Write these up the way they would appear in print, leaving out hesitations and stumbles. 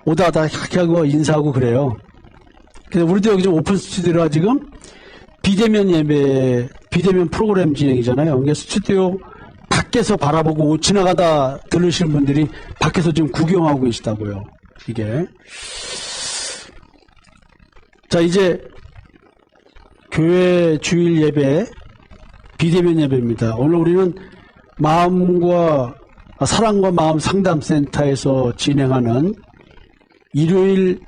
오다 하고 인사하고 그래요. 그래서 우리도 여기 좀 오픈 스튜디오라 지금 비대면 예배, 비대면 프로그램 진행이잖아요. 그러니까 스튜디오 밖에서 바라보고 지나가다 들으시는 분들이 밖에서 지금 구경하고 계시다고요. 이게. 자, 이제 교회 주일 예배, 비대면 예배입니다. 오늘 우리는 사랑과 마음 상담센터에서 진행하는 일요일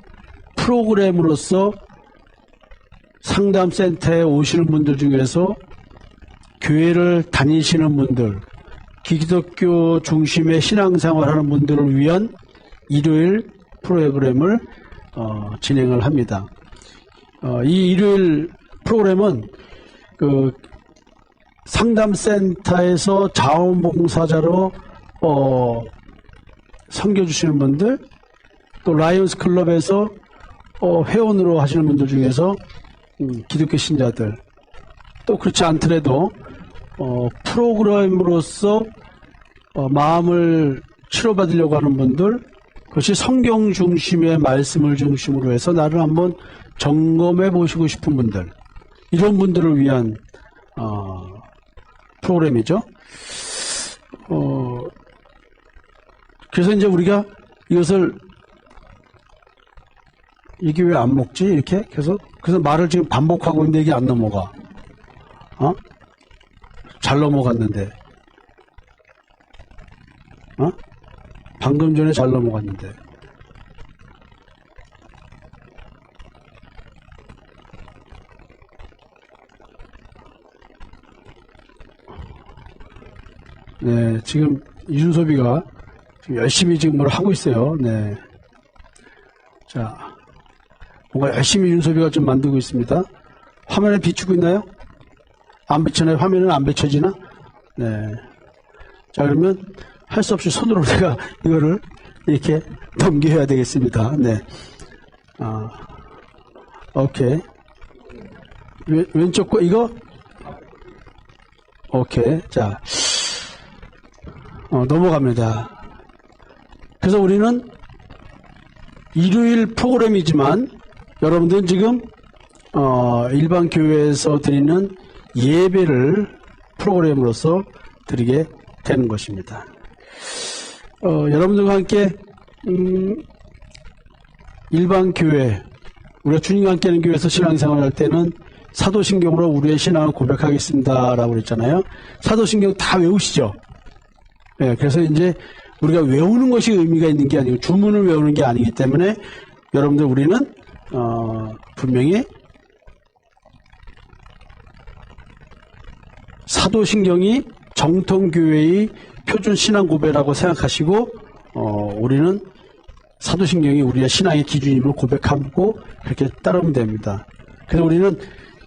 프로그램으로서 상담센터에 오시는 분들 중에서 교회를 다니시는 분들, 기독교 중심의 신앙생활하는 분들을 위한 일요일 프로그램을 진행을 합니다. 이 일요일 프로그램은 상담센터에서 자원봉사자로 섬겨주시는 분들, 또 라이온스 클럽에서 회원으로 하시는 분들 중에서 기독교 신자들, 또 그렇지 않더라도 프로그램으로서 마음을 치료받으려고 하는 분들, 그것이 성경 중심의 말씀을 중심으로 해서 나를 한번 점검해 보시고 싶은 분들, 이런 분들을 위한 프로그램이죠. 그래서 이제 우리가 이것을 이게 왜 안 먹지? 이렇게 그래서 말을 지금 반복하고 있는데 이게 안 넘어가. 잘 넘어갔는데. 방금 전에 잘 넘어갔는데. 네, 지금 윤소비가 지금 열심히 지금 뭘 하고 있어요. 네. 자, 뭔가 열심히 윤소비가 좀 만들고 있습니다. 화면에 비추고 있나요? 안 비치나요? 화면은 안 비춰지나? 네. 자, 그러면 할 수 없이 손으로 제가 이거를 이렇게 넘겨야 되겠습니다. 네. 오케이. 왼쪽 거, 이거? 오케이. 자. 넘어갑니다. 그래서 우리는 일요일 프로그램이지만 여러분들은 지금 일반 교회에서 드리는 예배를 프로그램으로서 드리게 되는 것입니다. 여러분들과 함께 일반 교회, 우리가 주님과 함께 하는 교회에서 신앙생활 할 때는 사도신경으로 우리의 신앙을 고백하겠습니다 라고 그랬잖아요. 사도신경 다 외우시죠? 네, 그래서 이제 우리가 외우는 것이 의미가 있는 게 아니고 주문을 외우는 게 아니기 때문에 여러분들 우리는 분명히 사도신경이 정통교회의 표준 신앙 고백이라고 생각하시고 우리는 사도신경이 우리의 신앙의 기준임을 고백하고 그렇게 따르면 됩니다. 그래서 우리는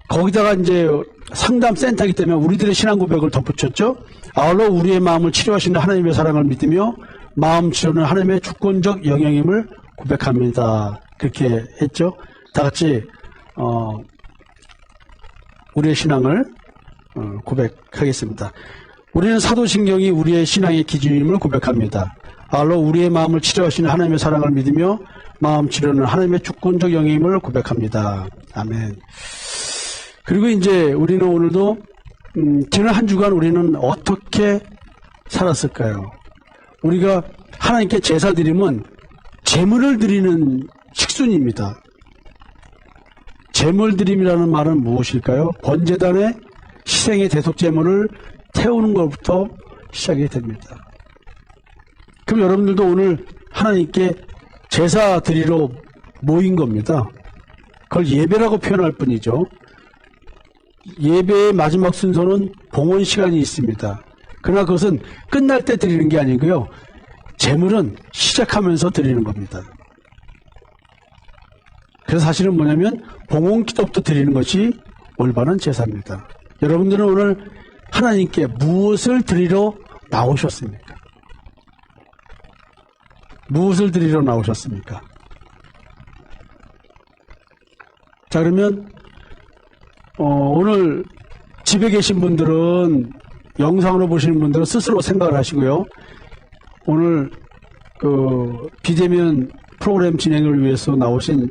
거기다가 이제 상담센터이기 때문에 우리들의 신앙 고백을 덧붙였죠. 아울러 우리의 마음을 치료하시는 하나님의 사랑을 믿으며 마음 치료는 하나님의 주권적 영향임을 고백합니다. 그렇게 했죠. 다 같이 우리의 신앙을 고백하겠습니다. 우리는 사도신경이 우리의 신앙의 기준임을 고백합니다. 아울러 우리의 마음을 치료하시는 하나님의 사랑을 믿으며 마음 치료는 하나님의 주권적 영향임을 고백합니다. 아멘. 그리고 이제 우리는 오늘도 지난 한 주간 우리는 어떻게 살았을까요? 우리가 하나님께 제사 드리면 제물을 드리는 식순입니다. 제물 드림이라는 말은 무엇일까요? 번제단의 희생의 대속 제물을 태우는 것부터 시작이 됩니다. 그럼 여러분들도 오늘 하나님께 제사 드리러 모인 겁니다. 그걸 예배라고 표현할 뿐이죠. 예배의 마지막 순서는 봉헌 시간이 있습니다. 그러나 그것은 끝날 때 드리는 게 아니고요. 제물은 시작하면서 드리는 겁니다. 그래서 사실은 뭐냐면 봉헌 기도부터 드리는 것이 올바른 제사입니다. 여러분들은 오늘 하나님께 무엇을 드리러 나오셨습니까? 무엇을 드리러 나오셨습니까? 자, 그러면 오늘 집에 계신 분들은, 영상으로 보시는 분들은 스스로 생각을 하시고요. 오늘 비대면 프로그램 진행을 위해서 나오신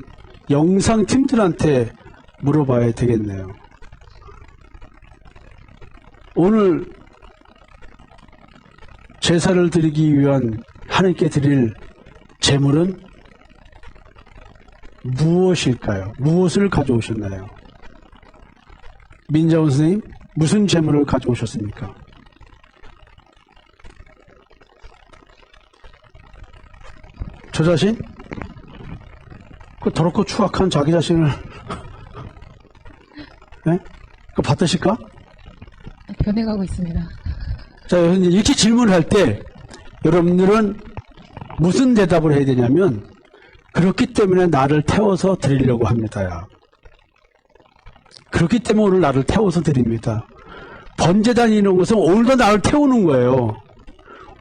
영상팀들한테 물어봐야 되겠네요. 오늘 제사를 드리기 위한 하나님께 드릴 제물은 무엇일까요? 무엇을 가져오셨나요? 민자원 선생님, 무슨 제물을 가져오셨습니까? 저 자신? 그 더럽고 추악한 자기 자신을 네? 그거 받으실까? 변해가고 있습니다. 자, 이렇게 질문을 할 때 여러분들은 무슨 대답을 해야 되냐면 그렇기 때문에 나를 태워서 드리려고 합니다. 그렇기 때문에 오늘 나를 태워서 드립니다. 번제단이 이런 것은 오늘도 나를 태우는 거예요.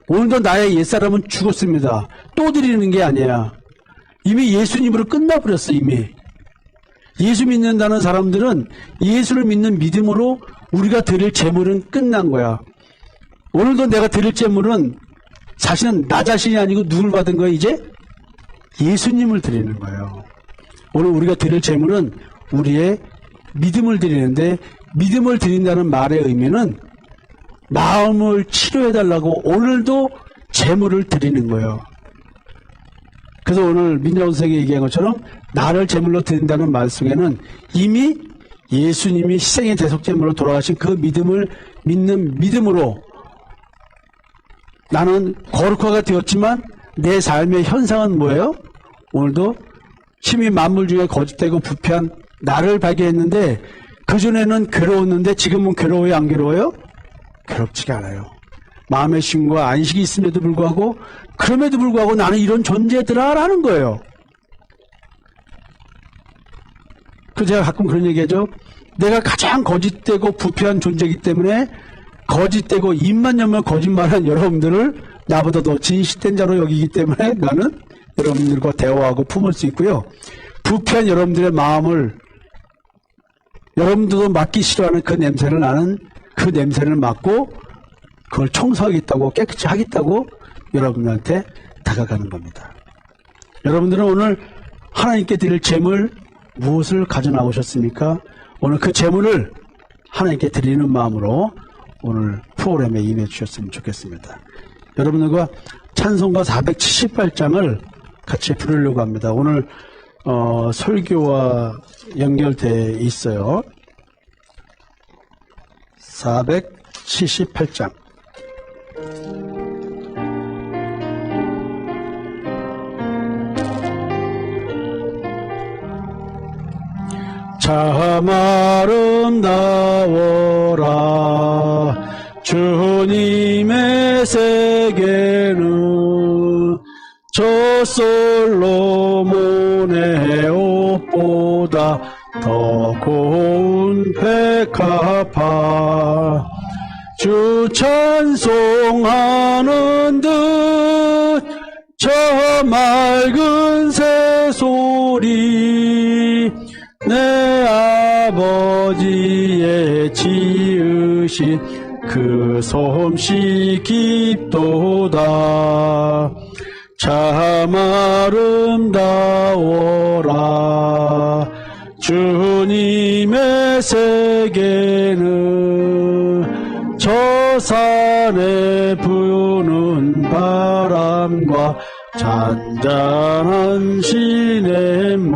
오늘도 나의 옛사람은 죽었습니다. 또 드리는 게 아니야. 이미 예수님으로 끝나버렸어. 이미. 예수 믿는다는 사람들은 예수를 믿는 믿음으로 우리가 드릴 제물은 끝난 거야. 오늘도 내가 드릴 제물은 사실은 나 자신이 아니고 누굴 받은 거야 이제? 예수님을 드리는 거예요. 오늘 우리가 드릴 제물은 우리의 믿음을 드리는데, 믿음을 드린다는 말의 의미는 마음을 치료해달라고 오늘도 제물을 드리는 거예요. 그래서 오늘 민자원 선생이 얘기한 것처럼 나를 제물로 드린다는 말 속에는 이미 예수님이 희생의 대속제물로 돌아가신 그 믿음을 믿는 믿음으로 나는 거룩화가 되었지만 내 삶의 현상은 뭐예요? 오늘도 심히 만물 중에 거짓되고 부패한 나를 발견했는데 그전에는 괴로웠는데 지금은 괴로워요? 안 괴로워요? 괴롭지가 않아요. 마음의 쉼과 안식이 있음에도 불구하고 그럼에도 불구하고 나는 이런 존재더라라는 거예요. 그 제가 가끔 그런 얘기하죠. 내가 가장 거짓되고 부패한 존재이기 때문에 거짓되고 입만 열면 거짓말한 여러분들을 나보다 더 진실된 자로 여기기 때문에 나는 여러분들과 대화하고 품을 수 있고요. 부패한 여러분들의 마음을 여러분들도 맡기 싫어하는 그 냄새를 나는 그 냄새를 맡고 그걸 청소하겠다고 깨끗이 하겠다고 여러분들한테 다가가는 겁니다. 여러분들은 오늘 하나님께 드릴 제물 무엇을 가져 나오셨습니까? 오늘 그 제물을 하나님께 드리는 마음으로 오늘 프로그램에 임해 주셨으면 좋겠습니다. 여러분들과 찬송가 478장을 같이 부르려고 합니다. 오늘 설교와 연결되어 있어요. 478장. 참 아름다워라 주님의 세계는 저 솔로몬의 옷보다 더 고운 백합화 주 찬송하는 듯 저 맑은 새소리 내 아버지의 지으신 그 솜씨 깊도다 참 아름다워라 주님의 세계는 저 산에 부는 바람과 잔잔한 시냇물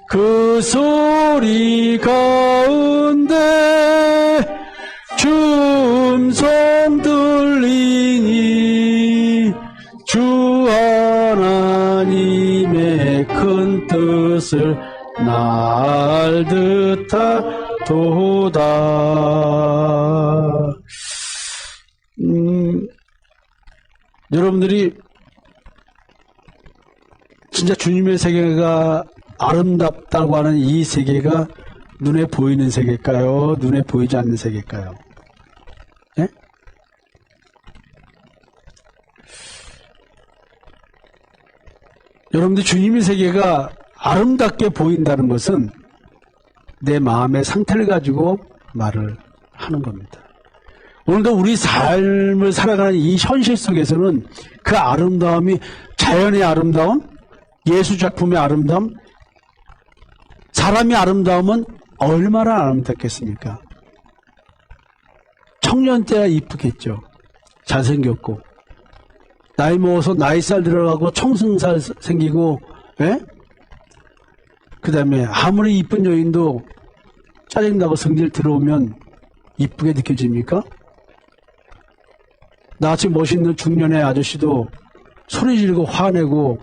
그 소리 가운데 주 음성 들리니 주 하나님의 큰 뜻을 날 듯하도다. 여러분들이 진짜 주님의 세계가 아름답다고 하는 이 세계가 눈에 보이는 세계일까요? 눈에 보이지 않는 세계일까요? 네? 여러분들 주님의 세계가 아름답게 보인다는 것은 내 마음의 상태를 가지고 말을 하는 겁니다. 오늘도 우리 삶을 살아가는 이 현실 속에서는 그 아름다움이 자연의 아름다움, 예술작품의 아름다움, 사람의 아름다움은 얼마나 아름답겠습니까? 청년 때야 이쁘겠죠. 잘생겼고. 나이 먹어서 나이살 들어가고 청승살 생기고, 예? 그 다음에 아무리 이쁜 여인도 짜증나고 성질 들어오면 이쁘게 느껴집니까? 나같이 멋있는 중년의 아저씨도 소리 지르고 화내고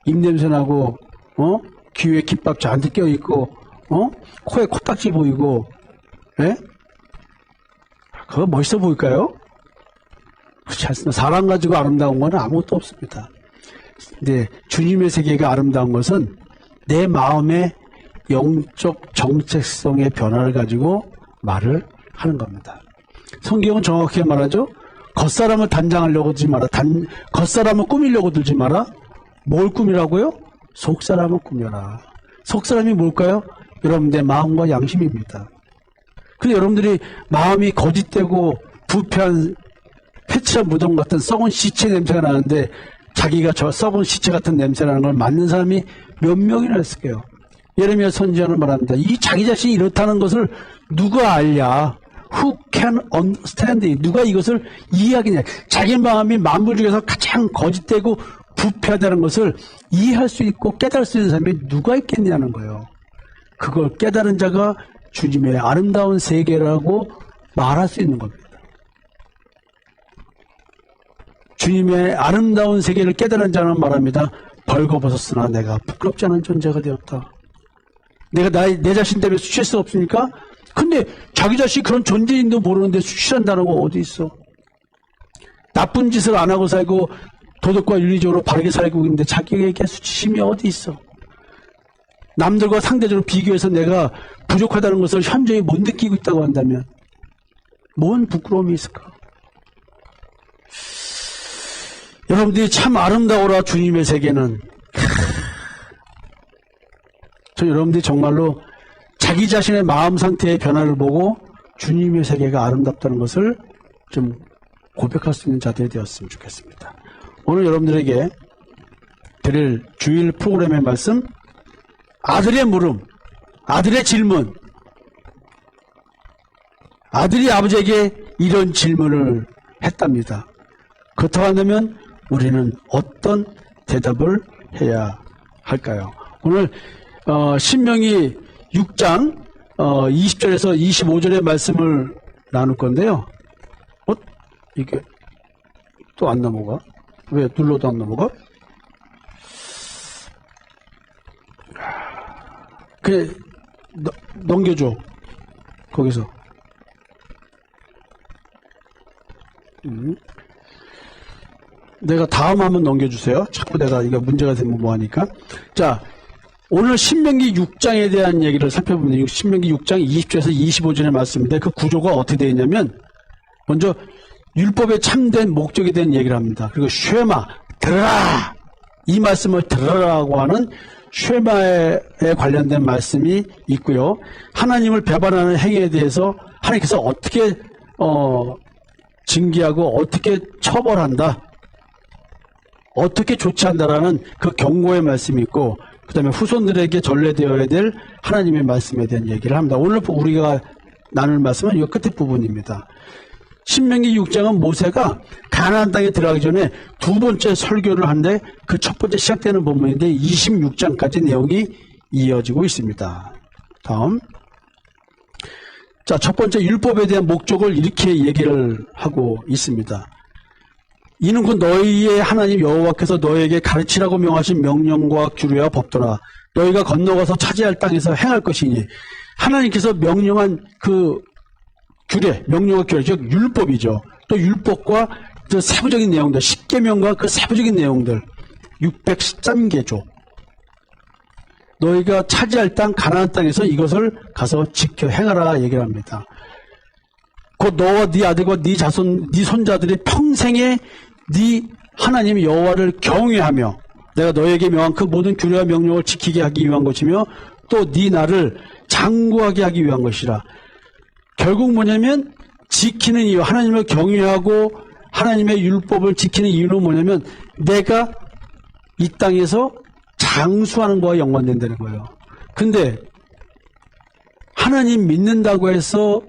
입냄새 나고 귀에 깃밥 잔뜩 껴있고 코에 코딱지 보이고 예? 그거 멋있어 보일까요? 그렇지 않습니다. 사람 가지고 아름다운 건 아무것도 없습니다. 근데 주님의 세계가 아름다운 것은 내 마음의 영적 정체성의 변화를 가지고 말을 하는 겁니다. 성경은 정확하게 말하죠. 겉사람을 단장하려고 들지 마라. 겉사람을 꾸미려고 들지 마라. 뭘 꾸미라고요? 속사람을 꾸며라. 속사람이 뭘까요? 여러분 내 마음과 양심입니다. 근데 여러분들이 마음이 거짓되고 부패한 패치한 무덤 같은 썩은 시체 냄새가 나는데 자기가 저 썩은 시체 같은 냄새 나는 걸 맡는 사람이 몇 명이나 있을까요? 예레미야 선지자는 말합니다. 이 자기 자신이 이렇다는 것을 누가 알냐? Who can understand it? 누가 이것을 이해하겠냐? 자기 마음이 만물 중에서 가장 거짓되고 부패하다는 것을 이해할 수 있고 깨달을 수 있는 사람이 누가 있겠냐는 거예요. 그걸 깨달은 자가 주님의 아름다운 세계라고 말할 수 있는 겁니다. 주님의 아름다운 세계를 깨달은 자는 말합니다. 벌거벗었으나 내가 부끄럽지 않은 존재가 되었다. 내가 내 자신 때문에 수치할 수 없으니까? 근데 자기 자신이 그런 존재인도 모르는데 수치한다는 거 어디 있어? 나쁜 짓을 안 하고 살고 도덕과 윤리적으로 바르게 살고 있는데 자기에게 수치심이 어디 있어? 남들과 상대적으로 비교해서 내가 부족하다는 것을 현저히 못 느끼고 있다고 한다면 뭔 부끄러움이 있을까? 여러분들이 참 아름다워라 주님의 세계는. 저 여러분들이 정말로 자기 자신의 마음 상태의 변화를 보고 주님의 세계가 아름답다는 것을 좀 고백할 수 있는 자들이 되었으면 좋겠습니다. 오늘 여러분들에게 드릴 주일 프로그램의 말씀, 아들의 물음, 아들의 질문. 아들이 아버지에게 이런 질문을 했답니다. 그렇다고 한다면 우리는 어떤 대답을 해야 할까요? 오늘 신명기 6장 20절에서 25절의 말씀을 나눌 건데요. 이게 또 안 넘어가? 왜 눌러도 안 넘어가? 그래 넘겨줘. 거기서. 내가 다음 한번 넘겨주세요. 자꾸 내가 이거 문제가 되면 뭐하니까. 자, 오늘 신명기 6장에 대한 얘기를 살펴보면 신명기 6장 20절에서 25절의 말씀인데 그 구조가 어떻게 되어 있냐면 먼저 율법의 참된 목적에 대한 얘기를 합니다. 그리고 쉐마, 들어라! 이 말씀을 들어라고 하는 쉐마에 관련된 말씀이 있고요. 하나님을 배반하는 행위에 대해서 하나님께서 어떻게 징계하고 어떻게 처벌한다, 어떻게 조치한다라는 그 경고의 말씀이 있고 그 다음에 후손들에게 전래되어야 될 하나님의 말씀에 대한 얘기를 합니다. 오늘 우리가 나눌 말씀은 이 끝에 부분입니다. 신명기 6장은 모세가 가나안 땅에 들어가기 전에 두 번째 설교를 하는데 그 첫 번째 시작되는 본문인데 26장까지 내용이 이어지고 있습니다. 다음. 자, 첫 번째 율법에 대한 목적을 이렇게 얘기를 하고 있습니다. 이는 그 너희의 하나님 여호와께서 너희에게 가르치라고 명하신 명령과 규례와 법도라. 너희가 건너가서 차지할 땅에서 행할 것이니 하나님께서 명령한 그 규례, 명령과 규례, 즉 율법이죠. 또 율법과 그 세부적인 내용들, 10계명과 그 세부적인 내용들, 613개조. 너희가 차지할 땅 가나안 땅에서 이것을 가서 지켜 행하라 얘기를 합니다. 곧 너와 네 아들과 네 자손, 네 손자들이 평생에 네 하나님 여호와를 경외하며 내가 너에게 명한 그 모든 규례와 명령을 지키게 하기 위한 것이며 또 네 나를 장구하게 하기 위한 것이라. 결국 뭐냐면 지키는 이유, 하나님을 경외하고 하나님의 율법을 지키는 이유는 뭐냐면 내가 이 땅에서 장수하는 거와 연관된다는 거예요. 근데 하나님 믿는다고 해서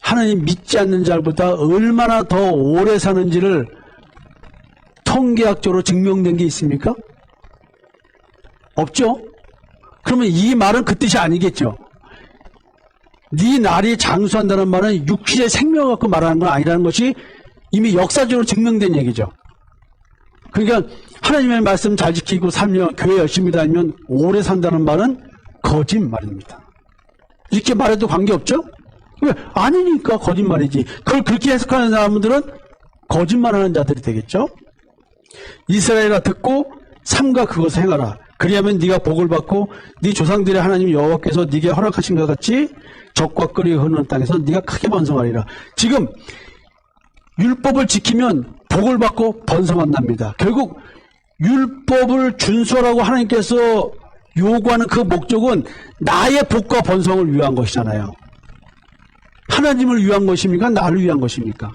하나님 믿지 않는 자보다 얼마나 더 오래 사는지를 통계학적으로 증명된 게 있습니까? 없죠? 그러면 이 말은 그 뜻이 아니겠죠. 네 날이 장수한다는 말은 육신의 생명을 갖고 말하는 건 아니라는 것이 이미 역사적으로 증명된 얘기죠. 그러니까 하나님의 말씀 잘 지키고 살면 교회 열심히 다니면 오래 산다는 말은 거짓말입니다. 이렇게 말해도 관계없죠? 왜? 아니니까 거짓말이지. 그걸 그렇게 해석하는 사람들은 거짓말하는 자들이 되겠죠? 이스라엘아 듣고 삼가 그것을 행하라. 그리하면 네가 복을 받고 네 조상들의 하나님 여호와께서 네게 허락하신 것 같이 적과 끓이 흐르는 땅에서 네가 크게 번성하리라. 지금 율법을 지키면 복을 받고 번성한답니다. 결국 율법을 준수하라고 하나님께서 요구하는 그 목적은 나의 복과 번성을 위한 것이잖아요. 하나님을 위한 것입니까? 나를 위한 것입니까?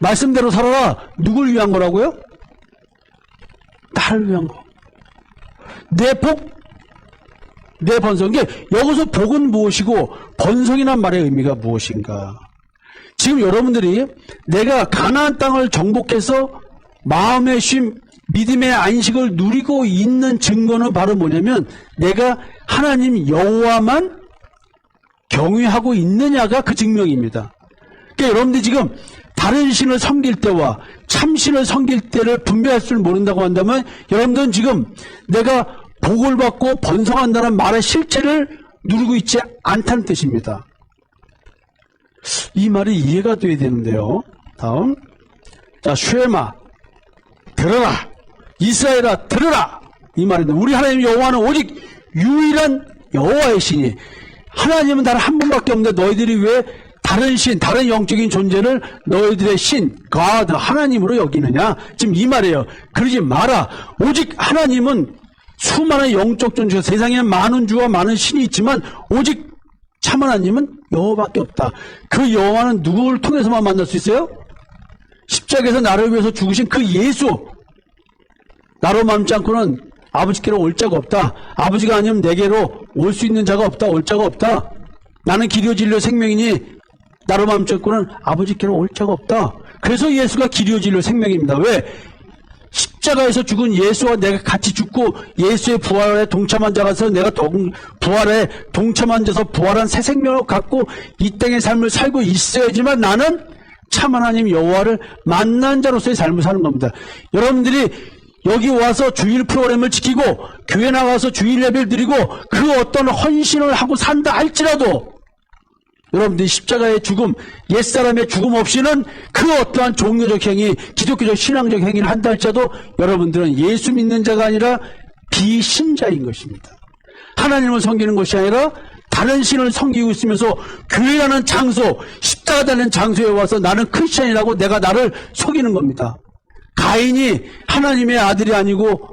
말씀대로 살아라. 누굴 위한 거라고요? 나를 위한 거. 내 복, 내 번성. 이게 여기서 복은 무엇이고 번성이란 말의 의미가 무엇인가? 지금 여러분들이 내가 가나안 땅을 정복해서 마음의 쉼, 믿음의 안식을 누리고 있는 증거는 바로 뭐냐면 내가 하나님 여호와만 경외하고 있느냐가 그 증명입니다. 그러니까 여러분들이 지금 다른 신을 섬길 때와 참신을 섬길 때를 분별할 줄 모른다고 한다면 여러분들은 지금 내가 복을 받고 번성한다는 말의 실체를 누리고 있지 않다는 뜻입니다. 이 말이 이해가 돼야 되는데요. 다음. 자, 쉐마. 들어라. 이스라엘아, 들어라. 이 말인데, 우리 하나님 여호와는 오직 유일한 여호와의 신이. 하나님은 단 한 분밖에 없는데 너희들이 왜 다른 신, 다른 영적인 존재를 너희들의 신, God, 하나님으로 여기느냐? 지금 이 말이에요. 그러지 마라. 오직 하나님은 수많은 영적 존재, 세상에 많은 주와 많은 신이 있지만 오직 참 하나님은 여호와밖에 없다. 그 여호와는 누구를 통해서만 만날 수 있어요? 십자가에서 나를 위해서 죽으신 그 예수. 나로 맘지 않고는 아버지께로 올 자가 없다. 아버지가 아니면 내게로 올 수 있는 자가 없다. 올 자가 없다. 나는 길이요 진리요 생명이니 나로 맘지 않고는 아버지께로 올 자가 없다. 그래서 예수가 길이요 진리요 생명입니다. 왜? 십자가에서 죽은 예수와 내가 같이 죽고 예수의 부활에 동참한 자가서 내가 부활에 동참한 자서 부활한 새 생명을 갖고 이 땅의 삶을 살고 있어야지만 나는 참 하나님 여호와를 만난 자로서의 삶을 사는 겁니다. 여러분들이 여기 와서 주일 프로그램을 지키고 교회 나가서 주일 예배를 드리고 그 어떤 헌신을 하고 산다 할지라도 여러분들이 십자가의 죽음, 옛사람의 죽음 없이는 그 어떠한 종교적 행위, 기독교적 신앙적 행위를 한다 할지라도 여러분들은 예수 믿는 자가 아니라 비신자인 것입니다. 하나님을 섬기는 것이 아니라 다른 신을 섬기고 있으면서 교회라는 장소, 십자가라는 장소에 와서 나는 크리스천이라고 내가 나를 속이는 겁니다. 가인이 하나님의 아들이 아니고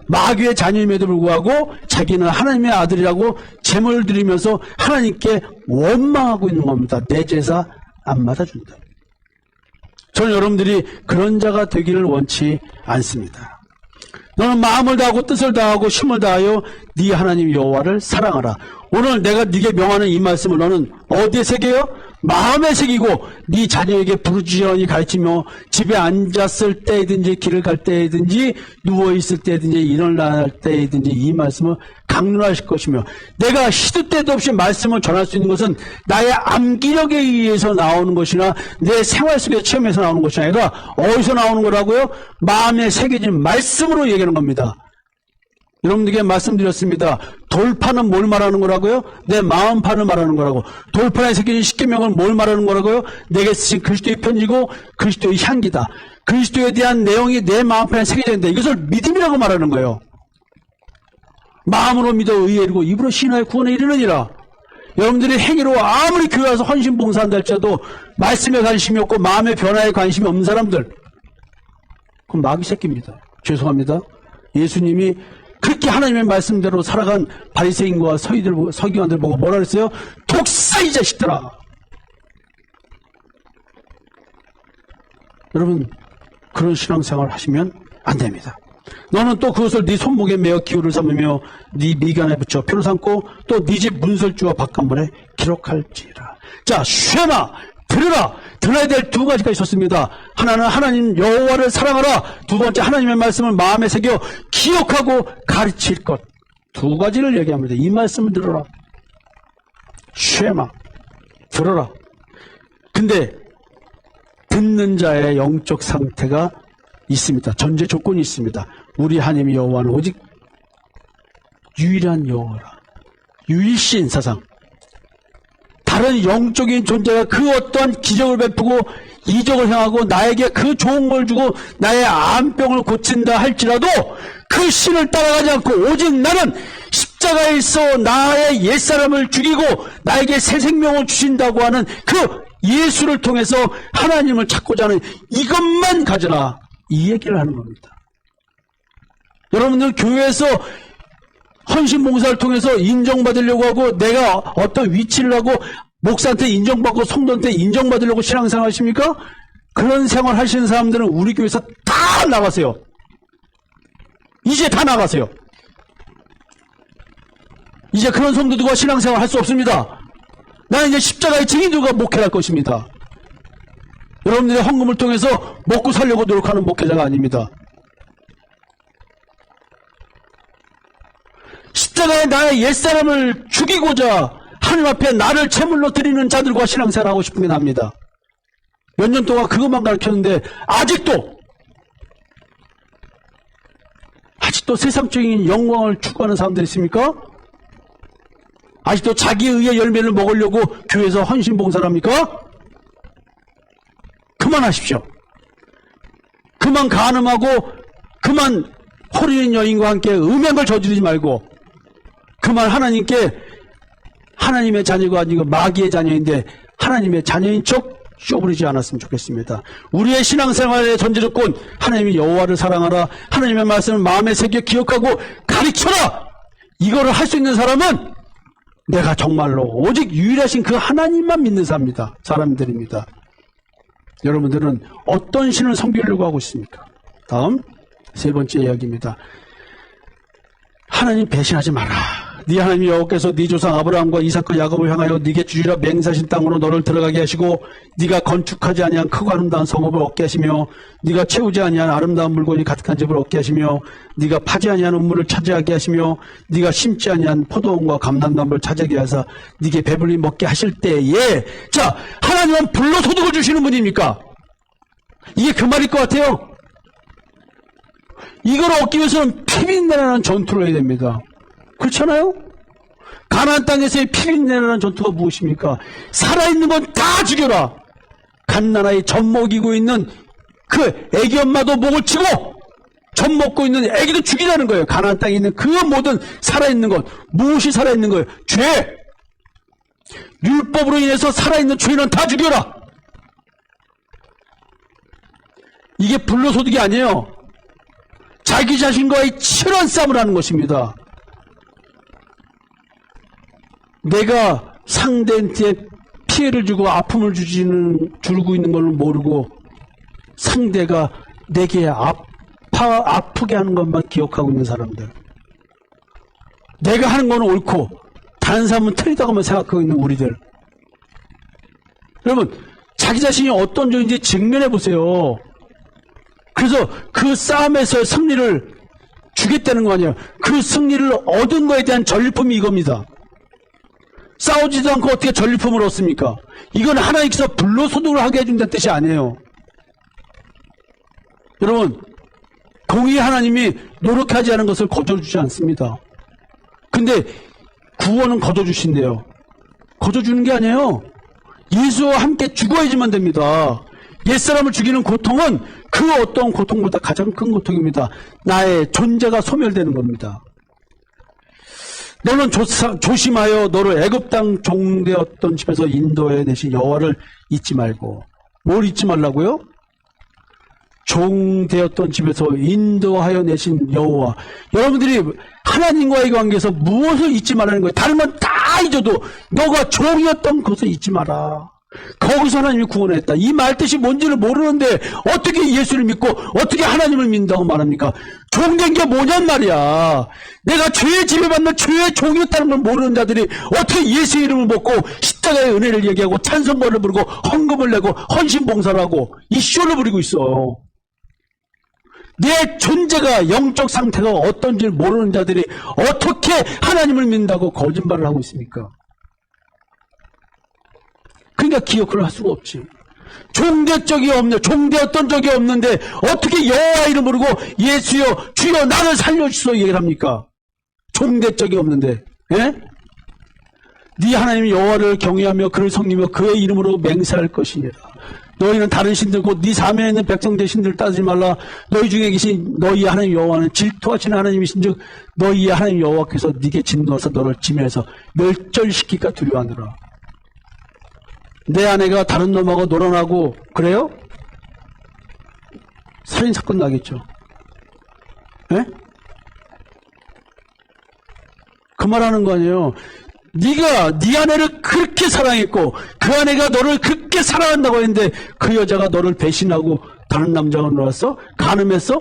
마귀의 자녀임에도 불구하고 자기는 하나님의 아들이라고 제물을 드리면서 하나님께 원망하고 있는 겁니다. 내 제사 안 받아준다. 저는 여러분들이 그런 자가 되기를 원치 않습니다. 너는 마음을 다하고 뜻을 다하고 힘을 다하여 네 하나님 여호와를 사랑하라. 오늘 내가 네게 명하는 이 말씀을 너는 어디에 새겨요? 마음에 새기고 네 자녀에게 부르짖으니 가르치며 집에 앉았을 때이든지 길을 갈 때이든지 누워있을 때이든지 일어날 때이든지 이 말씀을 강론하실 것이며 내가 시도 때도 없이 말씀을 전할 수 있는 것은 나의 암기력에 의해서 나오는 것이나 내 생활 속의 체험에서 나오는 것이 아니라 어디서 나오는 거라고요? 마음에 새겨진 말씀으로 얘기하는 겁니다. 여러분들에게 말씀드렸습니다. 돌판은 뭘 말하는 거라고요? 내 마음판을 말하는 거라고. 돌판에 새겨진 십계명은 뭘 말하는 거라고요? 내게 쓰신 그리스도의 편지고 그리스도의 향기다. 그리스도에 대한 내용이 내 마음판에 새겨져 있는데 이것을 믿음이라고 말하는 거예요. 마음으로 믿어 의에 이르고 입으로 신하여 구원에 이르느니라. 여러분들이 행위로 아무리 교회 와서 헌신 봉사한다 할지라도 말씀에 관심이 없고 마음의 변화에 관심이 없는 사람들, 그럼 마귀 새끼입니다. 죄송합니다. 예수님이 그렇게 하나님의 말씀대로 살아간 바리새인과 서기관들 보고 뭐라 그랬어요? 독사 이 자식들아. 여러분, 그런 신앙생활 하시면 안 됩니다. 너는 또 그것을 네 손목에 메어 기호를 삼으며 네 미간에 붙여 표를 삼고 또 네 집 문설주와 바깥문에 기록할지라. 자, 쉐마 들으라. 들어야 될 두 가지가 있었습니다. 하나는 하나님 여호와를 사랑하라. 두 번째, 하나님의 말씀을 마음에 새겨 기억하고 가르칠 것. 두 가지를 얘기합니다. 이 말씀을 들어라. 쉐마 들어라. 근데 듣는 자의 영적 상태가 있습니다. 전제 조건이 있습니다. 우리 하나님 여호와는 오직 유일한 여호와라. 유일신 사상. 다른 영적인 존재가 그 어떠한 기적을 베푸고 이적을 행하고 나에게 그 좋은 걸 주고 나의 암병을 고친다 할지라도 그 신을 따라가지 않고 오직 나는 십자가에서 나의 옛사람을 죽이고 나에게 새 생명을 주신다고 하는 그 예수를 통해서 하나님을 찾고자 하는 이것만 가져라. 이 얘기를 하는 겁니다. 여러분들 교회에서 헌신봉사를 통해서 인정받으려고 하고 내가 어떤 위치를 하고 목사한테 인정받고 성도한테 인정받으려고 신앙생활 하십니까? 그런 생활 하시는 사람들은 우리 교회에서 다 나가세요. 이제 다 나가세요. 이제 그런 성도들과 신앙생활 할 수 없습니다. 나는 이제 십자가의 증인들과 목회할 것입니다. 여러분들의 헌금을 통해서 먹고 살려고 노력하는 목회자가 아닙니다. 십자가에 나의 옛사람을 죽이고자 하나님 앞에 나를 제물로 드리는 자들과 신앙생활 하고 싶은 게 납니다. 몇 년 동안 그것만 가르쳤는데 아직도 세상적인 영광을 추구하는 사람들이 있습니까? 아직도 자기의 의의 열매를 먹으려고 교회에서 헌신봉사를 합니까? 그만하십시오. 그만 간음하고 그만 호리는 여인과 함께 음행을 저지르지 말고 그만 하나님께 하나님의 자녀가 아니고 마귀의 자녀인데 하나님의 자녀인 척 쇼부리지 않았으면 좋겠습니다. 우리의 신앙생활의 전제조건 하나님이 여호와를 사랑하라. 하나님의 말씀을 마음에 새겨 기억하고 가르쳐라. 이거를 할 수 있는 사람은 내가 정말로 오직 유일하신 그 하나님만 믿는 사람들입니다. 여러분들은 어떤 신을 섬기려고 하고 있습니까? 다음 세 번째 이야기입니다. 하나님 배신하지 마라. 네 하나님 여호와께서 네 조상 아브라함과 이삭과 야곱을 향하여 네게 주리라 맹세하신 땅으로 너를 들어가게 하시고 네가 건축하지 아니한 크고 아름다운 성읍을 얻게 하시며 네가 채우지 아니한 아름다운 물건이 가득한 집을 얻게 하시며 네가 파지 아니한 우물을 차지하게 하시며 네가 심지 아니한 포도원과 감람나무를 차지하게 하사 네게 배불리 먹게 하실 때에 자 하나님은 불로소득을 주시는 분입니까? 이게 그 말일 것 같아요. 이걸 얻기 위해서는 피빈내라는 전투를 해야 됩니다. 그렇잖아요? 가나안 땅에서의 피빈내라는 전투가 무엇입니까? 살아있는 건 다 죽여라. 갓나라에 젖 먹이고 있는 그 애기 엄마도 목을 치고 젖 먹고 있는 애기도 죽이라는 거예요. 가나안 땅에 있는 그 모든 살아있는 것. 무엇이 살아있는 거예요? 죄. 율법으로 인해서 살아있는 죄는 다 죽여라. 이게 불로소득이 아니에요. 자기 자신과의 치열한 싸움을 하는 것입니다. 내가 상대한테 피해를 주고 아픔을 주고 있는 걸 모르고 상대가 내게 아프게 하는 것만 기억하고 있는 사람들. 내가 하는 건 옳고 다른 사람은 틀리다고만 생각하고 있는 우리들. 여러분 자기 자신이 어떤 존재인지 직면해 보세요. 그래서 그 싸움에서 승리를 주겠다는 거 아니에요. 그 승리를 얻은 거에 대한 전리품이 이겁니다. 싸우지도 않고 어떻게 전리품을 얻습니까? 이건 하나님께서 불로소득을 하게 해준다는 뜻이 아니에요. 여러분 공의 하나님이 노력하지 않은 것을 거저주지 않습니다. 근데 구원은 거저주신대요. 거저주는 게 아니에요. 예수와 함께 죽어야지만 됩니다. 옛사람을 죽이는 고통은 그 어떤 고통보다 가장 큰 고통입니다. 나의 존재가 소멸되는 겁니다. 너는 조심하여 너를 애굽 땅 종되었던 집에서 인도해 내신 여호와를 잊지 말고. 뭘 잊지 말라고요? 종되었던 집에서 인도하여 내신 여호와. 여러분들이 하나님과의 관계에서 무엇을 잊지 말라는 거예요? 다른 건 다 잊어도 너가 종이었던 것을 잊지 마라. 거기서 하나님이 구원했다. 이 말 뜻이 뭔지를 모르는데 어떻게 예수를 믿고 어떻게 하나님을 믿는다고 말합니까? 종된 게 뭐냔 말이야. 내가 죄에 지배받는 죄의 종이었다는 걸 모르는 자들이 어떻게 예수 이름을 먹고 십자가의 은혜를 얘기하고 찬송가를 부르고 헌금을 내고 헌신봉사를 하고 이 쇼를 부리고 있어. 내 존재가 영적 상태가 어떤지 모르는 자들이 어떻게 하나님을 믿는다고 거짓말을 하고 있습니까? 그러니까 기억을 할 수가 없지. 종되었던 적이 없는데 어떻게 여호와 이름 부르고 예수여 주여 나를 살려주소 얘기를 합니까? 종된 적이 없는데. 예? 네 하나님 여호와를 경외하며 그를 섬기며 그의 이름으로 맹세할 것이니라. 너희는 다른 신들 곧 네 사면에 있는 백성들 신들 따지지 말라. 너희 중에 계신 너희의 하나님 여호와는 질투하시는 하나님이신즉 너희의 하나님 여호와께서 네게 진노하사 너를 지면에서 멸절시킬까 두려워하느라. 내 아내가 다른 놈하고 놀아나고 그래요? 살인사건 나겠죠. 예? 그 말하는 거 아니에요. 네가 네 아내를 그렇게 사랑했고 그 아내가 너를 그렇게 사랑한다고 했는데 그 여자가 너를 배신하고 다른 남자가 놀았어? 간음했어?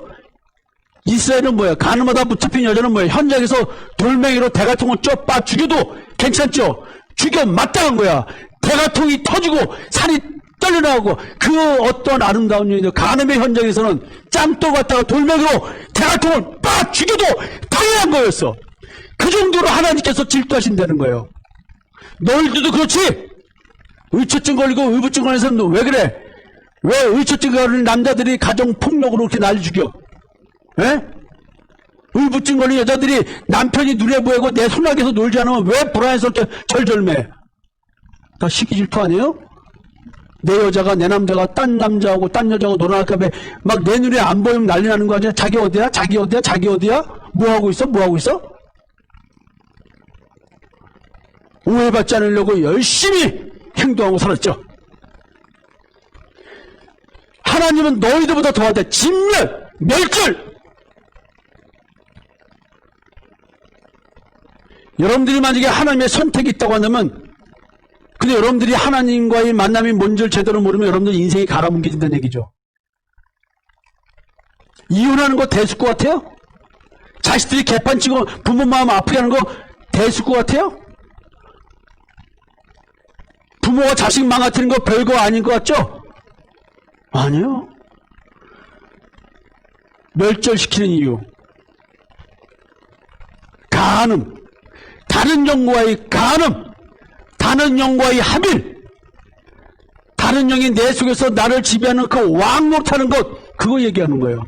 이스라엘은 뭐야? 간음하다 붙잡힌 여자는 뭐야? 현장에서 돌멩이로 대가통을 쪄빠 죽여도 괜찮죠? 죽여 마땅한 거야. 대가통이 터지고 살이 떨려나오고 그 어떤 아름다운 여인들 간음의 현장에서는 짱또 갖다가 돌멩이로 대가통을 빡 죽여도 당연한 거였어. 그 정도로 하나님께서 질투하신다는 거예요. 너희들도 그렇지? 의처증 걸리고 의부증 걸린 사람도 왜 그래? 왜 의처증 걸린 남자들이 가정폭력으로 그렇게 난리 죽여? 예? 의부증 걸린 여자들이 남편이 눈에 보이고 내 손아귀에서 놀지 않으면 왜 불안해서 절절매? 다 시기 질투 아니에요? 내 여자가 내 남자가 딴 남자하고 딴 여자하고 놀아날까 봐 막 내 눈에 안 보이면 난리 나는 거 아니야? 자기 어디야? 자기 어디야? 자기 어디야? 뭐 하고 있어? 뭐 하고 있어? 오해받지 않으려고 열심히 행동하고 살았죠. 하나님은 너희들보다 더하되 진멸, 멸절. 여러분들이 만약에 하나님의 선택이 있다고 한다면 근데 여러분들이 하나님과의 만남이 뭔지를 제대로 모르면 여러분들 인생이 갈아뭉개진다는 얘기죠. 이혼하는 거 대수구 같아요? 자식들이 개판치고 부모 마음 아프게 하는 거 대수구 같아요? 부모가 자식 망가뜨리는 거 별거 아닌 것 같죠? 아니요. 멸절시키는 이유. 간음. 다른 영과의 간음. 다른 영과의 합일. 다른 영이 내 속에서 나를 지배하는 그 왕노릇하는 것. 그거 얘기하는 거예요.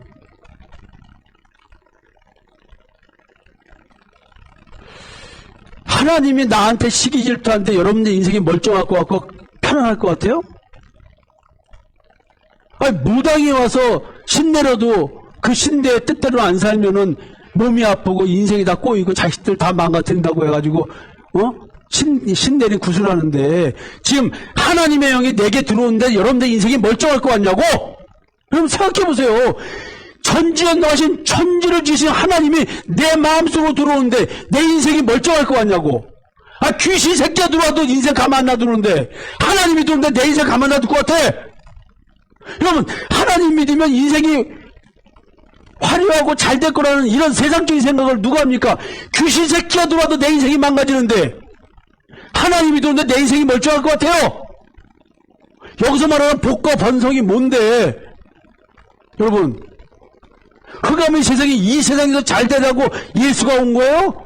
하나님이 나한테 시기 질투하는데 여러분들 인생이 멀쩡할 것 같고 편안할 것 같아요? 아니, 무당이 와서 신내려도 그 신대의 뜻대로 안 살면은 몸이 아프고 인생이 다 꼬이고 자식들 다 망가뜨린다고 해가지고 신내리 구슬하는데 지금 하나님의 영이 내게 들어오는데 여러분들 인생이 멀쩡할 것 같냐고? 여러분 생각해보세요. 전지현동하신 천지를 지으신 하나님이 내 마음속으로 들어오는데 내 인생이 멀쩡할 것 같냐고. 아, 귀신 새끼가 들어와도 인생 가만 안 놔두는데 하나님이 들어오는데 내 인생 가만 놔둘 것 같아? 여러분, 하나님 믿으면 인생이 화려하고 잘 될 거라는 이런 세상적인 생각을 누가 합니까? 귀신 새끼가 들어와도 내 인생이 망가지는데 하나님이 들어오는데 내 인생이 멀쩡할 것 같아요? 여기서 말하는 복과 번성이 뭔데? 여러분, 흑암의 세상이 이 세상에서 잘 되라고 예수가 온 거예요?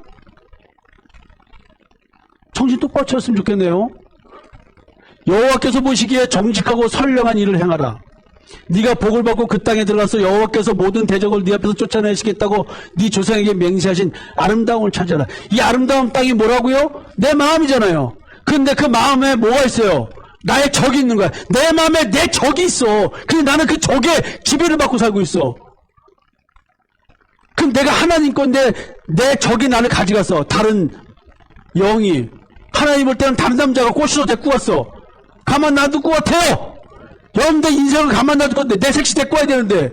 정신 똑바로 차렸으면 좋겠네요. 여호와께서 보시기에 정직하고 선량한 일을 행하라. 네가 복을 받고 그 땅에 들어가서 여호와께서 모든 대적을 네 앞에서 쫓아내시겠다고 네 조상에게 맹세하신 아름다움을 찾아라. 이 아름다운 땅이 뭐라고요? 내 마음이잖아요. 근데 그 마음에 뭐가 있어요? 나의 적이 있는 거야. 내 마음에 내 적이 있어. 근데 나는 그 적의 지배를 받고 살고 있어. 그럼 내가 하나님 건데 내 적이 나를 가져가서 다른 영이 하나님 볼 때는 다른 남자가 꼬시로 데리고 갔어. 가만 놔둘 것 같아요. 여러분들 인생을 가만 놔둘 건데 내 색시 데리고 와야 되는데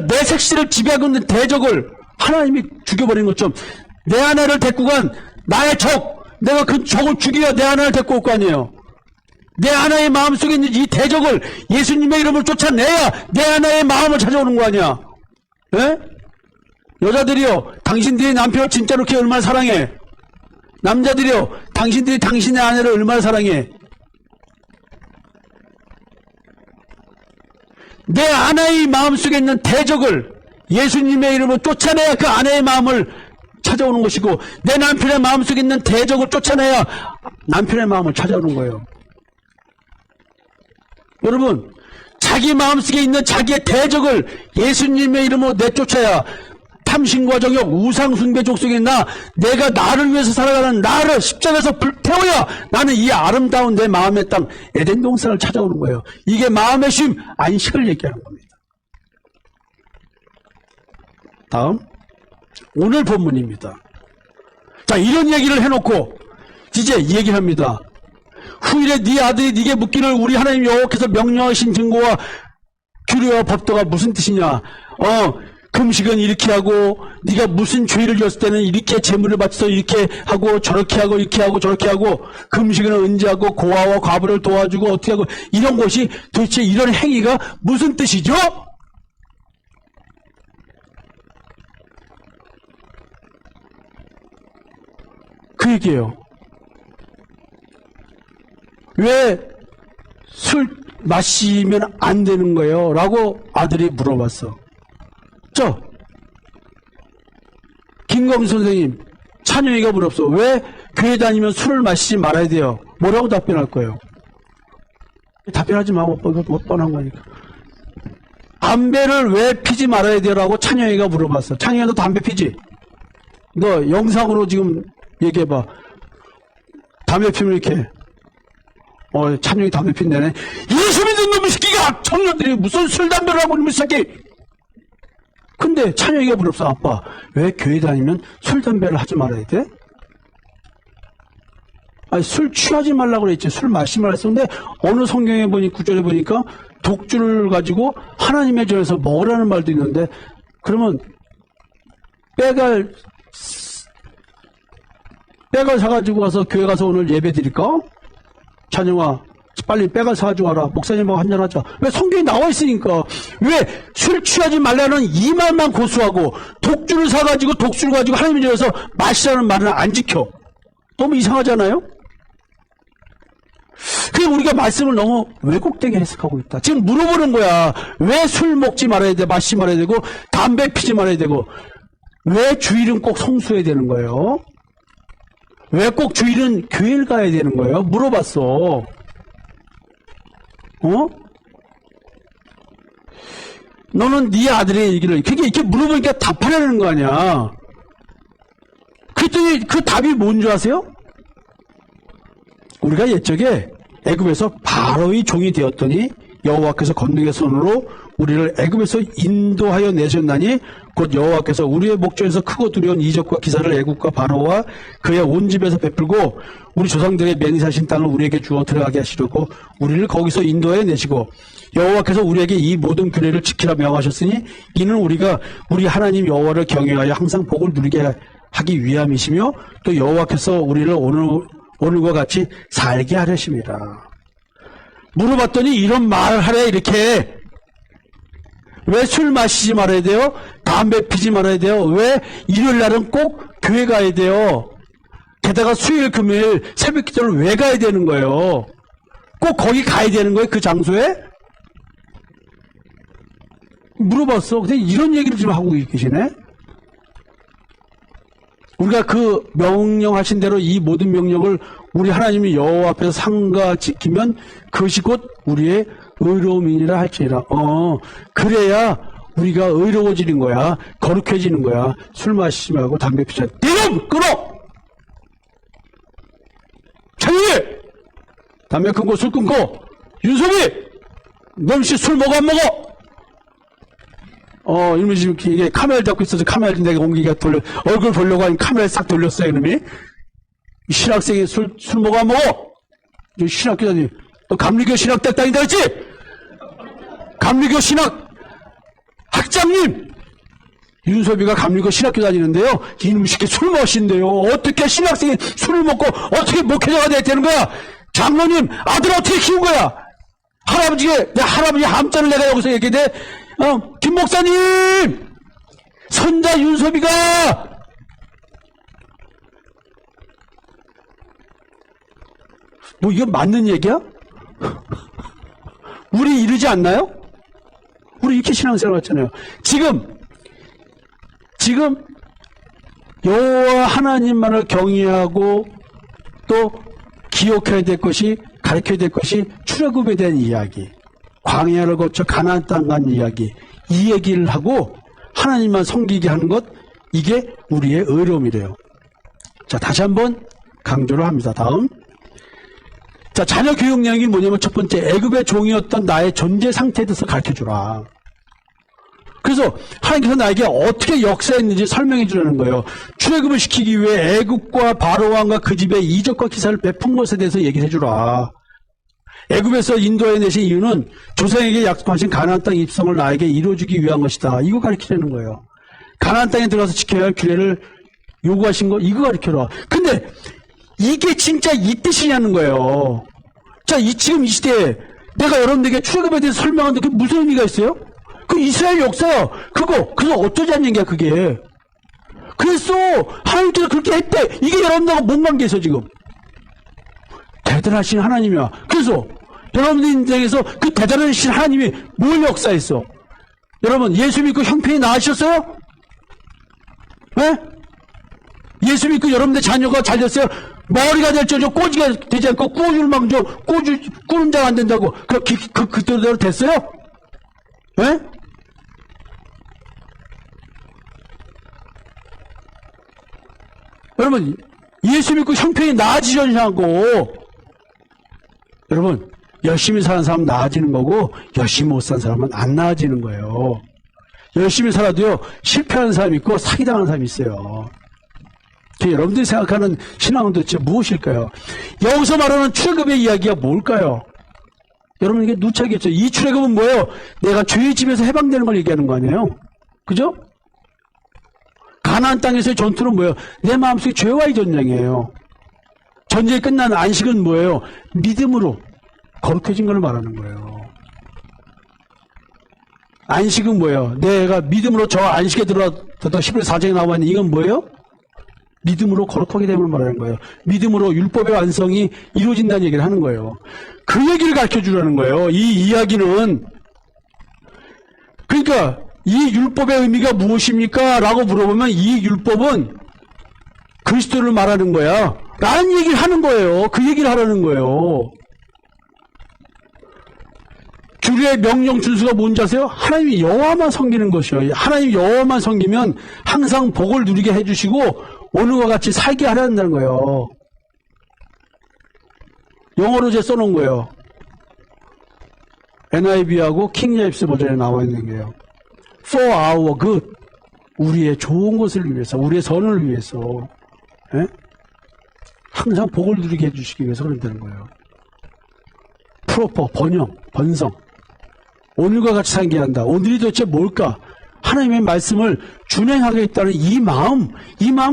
내 색시를 지배하고 있는 대적을 하나님이 죽여버리는 것처럼 내 아내를 데리고 간 나의 적, 내가 그 적을 죽여야 내 아내를 데리고 올 거 아니에요. 내 하나의 마음속에 있는 이 대적을 예수님의 이름을 쫓아내야 내 하나의 마음을 찾아오는 거 아니야. 예? 여자들이요, 당신들이 남편을 진짜로 그렇게 얼마나 사랑해. 남자들이요, 당신들이 당신의 아내를 얼마나 사랑해. 내 아내의 마음속에 있는 대적을 예수님의 이름으로 쫓아내야 그 아내의 마음을 찾아오는 것이고, 내 남편의 마음속에 있는 대적을 쫓아내야 남편의 마음을 찾아오는 거예요. 여러분, 자기 마음속에 있는 자기의 대적을 예수님의 이름으로 내쫓아야 탐심과 정욕, 우상숭배 족속에 내가 나를 위해서 살아가는 나를 십자가에서 불태워야 나는 이 아름다운 내 마음의 땅 에덴 동산을 찾아오는 거예요. 이게 마음의 쉼, 안식을 얘기하는 겁니다. 다음, 오늘 본문입니다. 자, 이런 얘기를 해놓고 이제 얘기를 합니다. 후일에 네 아들이 네게 묻기를 우리 하나님 여호와께서 명령하신 증거와 규례와 법도가 무슨 뜻이냐. 금식은 이렇게 하고 네가 무슨 죄를 지었을 때는 이렇게 제물을 바쳐서 이렇게 하고 저렇게 하고 이렇게 하고 저렇게 하고 금식은 은지하고 고아와 과부를 도와주고 어떻게 하고 이런 것이 도대체 이런 행위가 무슨 뜻이죠? 그 얘기예요. 왜 술 마시면 안 되는 거예요? 라고 아들이 물어봤어. 김광수 선생님, 찬영이가 물었어. 왜 교회 다니면 술을 마시지 말아야 돼요? 뭐라고 답변할 거예요? 답변하지 마. 못 뻔한 거니까. 담배를 왜 피지 말아야 돼요? 라고 찬영이가 물어봤어. 찬영이가 너 담배 피지? 너 영상으로 지금 얘기해봐. 담배 피면 이렇게. 찬영이 담배 핀다네. 예수 믿는 놈의 새끼가 청년들이 무슨 술, 담배를 하고 있는 새끼. 근데 찬영이가 물었어. 아빠, 왜 교회 다니면 술, 담배를 하지 말아야 돼? 아니, 술 취하지 말라고 그랬지. 술 마시지 말라 했었는데, 어느 성경에 구절에 보니까 독주를 가지고 하나님의 전에서 먹으라는 말도 있는데, 그러면 빼갈 사가지고 가서 교회 가서 오늘 예배 드릴까? 찬영아, 빨리 빼갈 사가지고 와라. 목사님하고 한잔하자. 왜 성경에 나와 있으니까. 왜 술 취하지 말라는 이 말만 고수하고 독주를 사가지고 독주를 가지고 하나님의 전에서 마시라는 말은 안 지켜. 너무 이상하잖아요? 그냥 우리가 말씀을 너무 왜곡되게 해석하고 있다. 지금 물어보는 거야. 왜 술 먹지 말아야 돼? 마시지 말아야 되고 담배 피지 말아야 되고 왜 주일은 꼭 성수해야 되는 거예요? 왜 꼭 주일은 교회를 가야 되는 거예요? 물어봤어. 너는 네 아들의 얘기를 그게 이렇게 물어보니까 답하려는 거 아니야. 그랬더니 그 답이 뭔 줄 아세요? 우리가 옛적에 애굽에서 바로의 종이 되었더니 여호와께서 권능의 손으로 우리를 애굽에서 인도하여 내셨나니 곧 여호와께서 우리의 목전에서 크고 두려운 이적과 기사를 애굽과 바로와 그의 온 집에서 베풀고 우리 조상들의 맹세하신 땅을 우리에게 주어 들어가게 하시려고 우리를 거기서 인도해 내시고 여호와께서 우리에게 이 모든 규례를 지키라 명하셨으니 이는 우리가 우리 하나님 여호와를 경외하여 항상 복을 누리게 하기 위함이시며 또 여호와께서 우리를 오늘과 같이 살게 하려심이라. 물어봤더니 이런 말을 하래. 이렇게 왜 술 마시지 말아야 돼요? 담배 피지 말아야 돼요? 왜 일요일 날은 꼭 교회 가야 돼요? 게다가 수요일 금요일 새벽 기도를 왜 가야 되는 거예요? 꼭 거기 가야 되는 거예요? 그 장소에? 물어봤어. 근데 이런 얘기를 지금 하고 계시네. 우리가 그 명령하신 대로 이 모든 명령을 우리 하나님이 여호와 앞에서 삼가 지키면 그것이 곧 우리의 의로움이니라 할지니라. 그래야 우리가 의로워지는 거야. 거룩해지는 거야. 술 마시지 말고 담배 피자. 이놈 끊어! 창희! 담배 끊고 술 끊고. 윤석이! 넌씨 술 먹어 안 먹어? 이놈이 지금 이게 카메라를 잡고 있어서 카메라를 내가 옮기가 얼굴 보려고 하니 카메라를 싹 돌렸어요, 이놈이. 신학생이 술 먹어 안 먹어? 신학교다니. 너 감리교 신학대 다닌다 했지? 감리교 신학 학장님! 윤섭이가 감리교 신학교 다니는데요. 이놈 새끼 술 마신대요. 어떻게 신학생이 술을 먹고 어떻게 목회자가 되는 거야? 장로님, 아들 어떻게 키운 거야? 내 할아버지 함자를 내가 여기서 얘기해. 김 목사님! 선자 윤섭이가 뭐 이거 맞는 얘기야? 우리 이러지 않나요? 우리 이렇게 신앙생활 했잖아요. 지금 여호와 하나님만을 경외하고 또 기억해야 될 것이, 가르쳐야 될 것이 출애굽에 대한 이야기, 광야를 거쳐 가나안 땅 간 이야기, 이 얘기를 하고 하나님만 섬기게 하는 것, 이게 우리의 의로움이래요. 자, 다시 한번 강조를 합니다. 다음. 자, 자녀 교육 내용이 뭐냐면 첫 번째, 애굽의 종이었던 나의 존재 상태에 대해서 가르쳐주라. 그래서 하나님께서 나에게 어떻게 역사했는지 설명해 주라는 거예요. 출애굽을 시키기 위해 애굽과 바로왕과 그 집의 이적과 기사를 베푼 것에 대해서 얘기해 주라. 애굽에서 인도해 내신 이유는 조상에게 약속하신 가나안 땅 입성을 나에게 이루어주기 위한 것이다. 이거 가르치려는 거예요. 가나안 땅에 들어가서 지켜야 할 규례를 요구하신 거, 이거 가르쳐라. 근데 이게 진짜 이 뜻이냐는 거예요. 자, 지금 이 시대에 내가 여러분들에게 출애굽에 대해서 설명하는데 그게 무슨 의미가 있어요? 그 이스라엘 역사야. 그래서 어쩌자는 얘기야, 그게. 그래서 하나님께서 그렇게 했대. 이게 여러분들하고 뭔 관계에서 지금. 대단하신 하나님이야. 그래서 여러분들 인생에서 그 대단하신 하나님이 뭘 역사했어? 여러분, 예수 믿고 형편이 나으셨어요? 네? 예수 믿고 여러분들 자녀가 잘 됐어요? 머리가 될지언정 꼬지가 되지 않고 꾸어줄망정 꾸는 자가 안 된다고 그대로 됐어요? 네? 여러분, 예수 믿고 형편이 나아지려고, 여러분, 열심히 사는 사람은 나아지는 거고 열심히 못 사는 사람은 안 나아지는 거예요. 열심히 살아도요, 실패하는 사람이 있고 사기당하는 사람이 있어요. 여러분들이 생각하는 신앙은 도대체 무엇일까요? 여기서 말하는 출애굽의 이야기가 뭘까요? 여러분, 이게 누차겠죠. 이 출애굽은 뭐예요? 내가 죄의 집에서 해방되는 걸 얘기하는 거 아니에요? 그죠? 가나안 땅에서의 전투는 뭐예요? 내 마음속에 죄와의 전쟁이에요. 전쟁이 끝난 안식은 뭐예요? 믿음으로 거룩해진 걸 말하는 거예요. 안식은 뭐예요? 내가 믿음으로 저 안식에 들어왔다 11절 4장에 나와 있는 이건 뭐예요? 믿음으로 거룩하게 됨을 말하는 거예요. 믿음으로 율법의 완성이 이루어진다는 얘기를 하는 거예요. 그 얘기를 가르쳐 주라는 거예요. 이 이야기는. 그러니까 이 율법의 의미가 무엇입니까? 라고 물어보면 이 율법은 그리스도를 말하는 거야 라는 얘기를 하는 거예요. 그 얘기를 하라는 거예요. 규례의 명령 준수가 뭔지 아세요? 하나님이 여호와만 섬기는 것이요. 하나님 여호와만 섬기면 항상 복을 누리게 해주시고 오늘과 같이 살게 하려는 거예요. 영어로 제 써놓은 거예요. NIV하고 킹 제임스 버전에 나와 있는 거예요. For our good. 우리의 좋은 것을 위해서, 우리의 선을 위해서. 예? 항상 복을 누리게 해주시기 위해서 그런다는 거예요. 프로퍼, 번성. 오늘과 같이 살게 한다. 오늘이 도대체 뭘까? 하나님의 말씀을 준행하겠다는 이 마음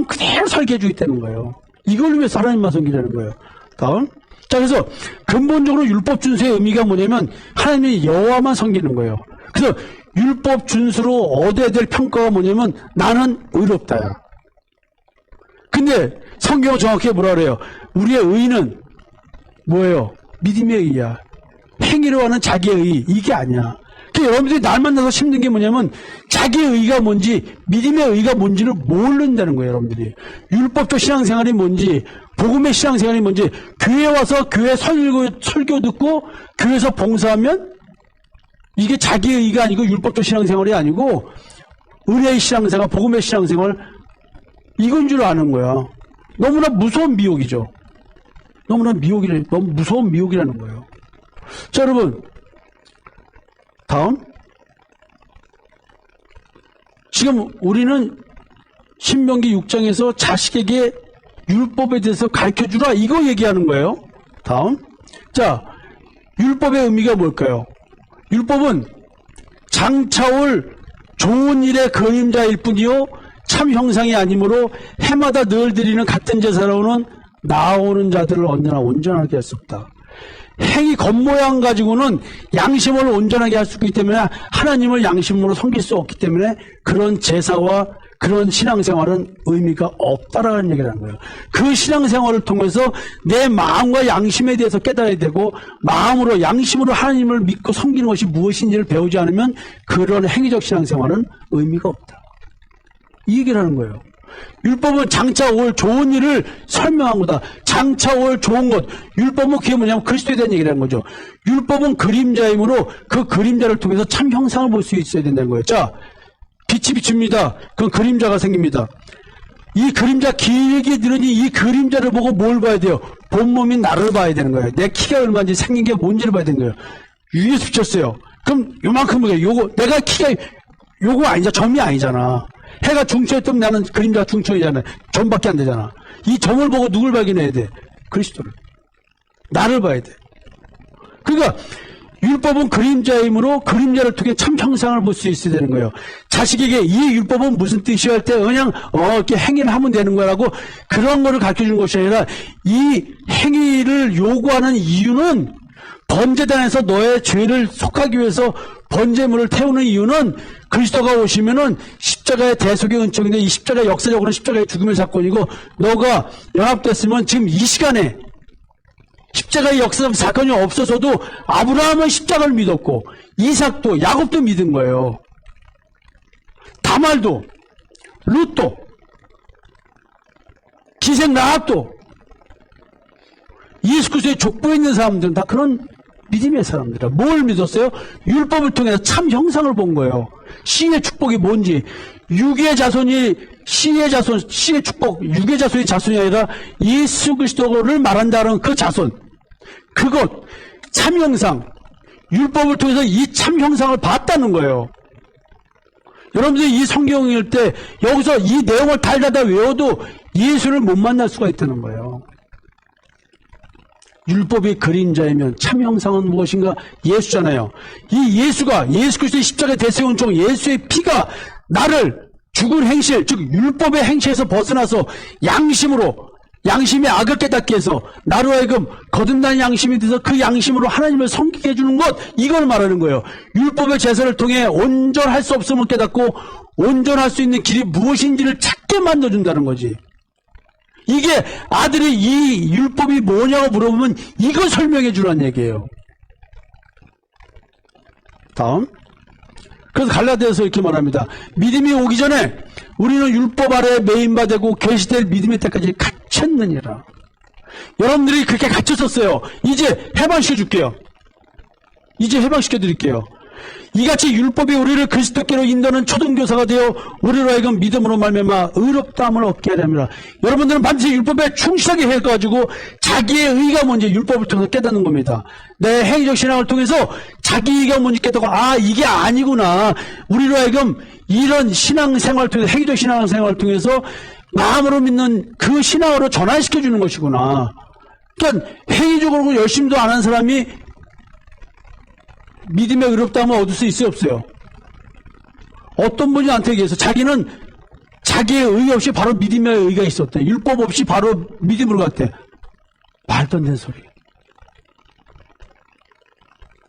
그대로 살게 해주겠다는 거예요. 이걸 위해서 하나님만 섬기라는 거예요. 다음. 자, 그래서 근본적으로 율법 준수의 의미가 뭐냐면 하나님의 여호와만 섬기는 거예요. 그래서 율법 준수로 얻어야 될 평가가 뭐냐면 나는 의롭다야. 근데 성경은 정확히 뭐라 그래요? 우리의 의는 뭐예요? 믿음의 의야. 행위로 하는 자기의 의, 이게 아니야. 그러니까 여러분들이 날 만나서 힘든 게 뭐냐면 자기의 의가 뭔지, 믿음의 의가 뭔지를 모른다는 거예요. 여러분들이 율법적 신앙생활이 뭔지, 복음의 신앙생활이 뭔지, 교회 와서 교회 설교 듣고 교회에서 봉사하면 이게 자기의 의가 아니고 율법적 신앙생활이 아니고 은혜의 신앙생활, 복음의 신앙생활, 이건 줄 아는 거야. 너무나 무서운 미혹이죠. 너무 무서운 미혹이라는 거예요. 자, 여러분, 다음. 지금 우리는 신명기 6장에서 자식에게 율법에 대해서 가르쳐주라, 이거 얘기하는 거예요. 다음. 자, 율법의 의미가 뭘까요? 율법은 장차올 좋은 일의 그림자일 뿐이요 참 형상이 아니므로 해마다 늘 드리는 같은 제사로는 나오는 자들을 언제나 온전하게 할 수 없다. 행위 겉모양 가지고는 양심을 온전하게 할 수 있기 때문에 하나님을 양심으로 섬길 수 없기 때문에 그런 제사와 그런 신앙생활은 의미가 없다라는 얘기를 하는 거예요. 그 신앙생활을 통해서 내 마음과 양심에 대해서 깨달아야 되고 마음으로 양심으로 하나님을 믿고 섬기는 것이 무엇인지를 배우지 않으면 그런 행위적 신앙생활은 의미가 없다. 이 얘기를 하는 거예요. 율법은 장차 올 좋은 일을 설명한 거다. 장차 올 좋은 것. 율법은 그게 뭐냐면 그리스도에 대한 얘기를 하는 거죠. 율법은 그림자이므로 그 그림자를 통해서 참 형상을 볼 수 있어야 된다는 거예요. 자, 빛이 비춥니다. 그럼 그림자가 생깁니다. 이 그림자 길게 늘으니 이 그림자를 보고 뭘 봐야 돼요? 본몸인 나를 봐야 되는 거예요. 내 키가 얼마인지 생긴 게 뭔지를 봐야 되는 거예요. 위에서 비쳤어요. 그럼 요만큼 보게 요거 내가 키가 요거 아니잖아. 점이 아니잖아. 해가 중천에 뜨면 나는 그림자 중천이잖아요. 점밖에 안 되잖아. 이 점을 보고 누굴 발견해야 돼? 그리스도를. 나를 봐야 돼. 그러니까 율법은 그림자이므로 그림자를 통해 참 형상을 볼 수 있어야 되는 거예요. 자식에게 이 율법은 무슨 뜻이야 할 때 그냥 이렇게 행위를 하면 되는 거라고 그런 거를 가르쳐주는 것이 아니라 이 행위를 요구하는 이유는 번제단에서 너의 죄를 속하기 위해서 번제물을 태우는 이유는 그리스도가 오시면은 십자가의 대속의 은총인데 이 십자가 역사적으로는 십자가의 죽음의 사건이고 너가 연합됐으면 지금 이 시간에 십자가의 역사적 사건이 없어서도 아브라함은 십자가를 믿었고 이삭도 야곱도 믿은 거예요. 다말도 룻도 기생 라합도 예수 그리스도의 족보에 있는 사람들은 다 그런 믿음의 사람들이라. 뭘 믿었어요? 율법을 통해서 참 형상을 본 거예요. 씨의 축복이 뭔지. 육의 자손이 씨의 자손, 씨의 축복, 육의 자손이 자손이 아니라 예수 그리스도를 말한다는 그 자손. 그것, 참 형상. 율법을 통해서 이 참 형상을 봤다는 거예요. 여러분들이 이 성경 읽을 때 여기서 이 내용을 달달달 외워도 예수를 못 만날 수가 있다는 거예요. 율법이 그림자이면 참 형상은 무엇인가? 예수잖아요. 이 예수가 예수 그리스도의 십자가의 대속의 은총 예수의 피가 나를 죽은 행실 즉 율법의 행실에서 벗어나서 양심으로 양심의 악을 깨닫게 해서 나로 하여금 거듭난 양심이 돼서 그 양심으로 하나님을 섬기게 해주는 것 이걸 말하는 거예요. 율법의 제사를 통해 온전할 수 없음을 깨닫고 온전할 수 있는 길이 무엇인지를 찾게 만들어준다는 거지. 이게 아들이 이 율법이 뭐냐고 물어보면 이거 설명해 주라는 얘기예요. 다음. 그래서 갈라디아서 이렇게 말합니다. 믿음이 오기 전에 우리는 율법 아래에 매인바되고 계시될 믿음의 때까지 갇혔느니라. 여러분들이 그렇게 갇혔었어요. 이제 해방시켜 줄게요. 이제 해방시켜 드릴게요. 이같이 율법이 우리를 그리스도께로 인도하는 초등교사가 되어 우리로 하여금 믿음으로 말미암아 의롭다함을 얻게 하렵니다. 여러분들은 반드시 율법에 충실하게 해가지고 자기의 의가 뭔지 율법을 통해서 깨닫는 겁니다. 내 행위적 신앙을 통해서 자기 의가 뭔지 깨닫고 이게 아니구나. 우리로 하여금 이런 신앙생활을 통해서 행위적 신앙생활을 통해서 마음으로 믿는 그 신앙으로 전환시켜주는 것이구나. 그러니까 행위적으로 열심히도 안 한 사람이 믿음의 의롭다함을 얻을 수 있어요, 없어요? 어떤 분이 나한테 얘기해서 자기는 자기의 의 없이 바로 믿음의 의가 있었대. 율법 없이 바로 믿음으로 갔대. 말도 안 되는 소리.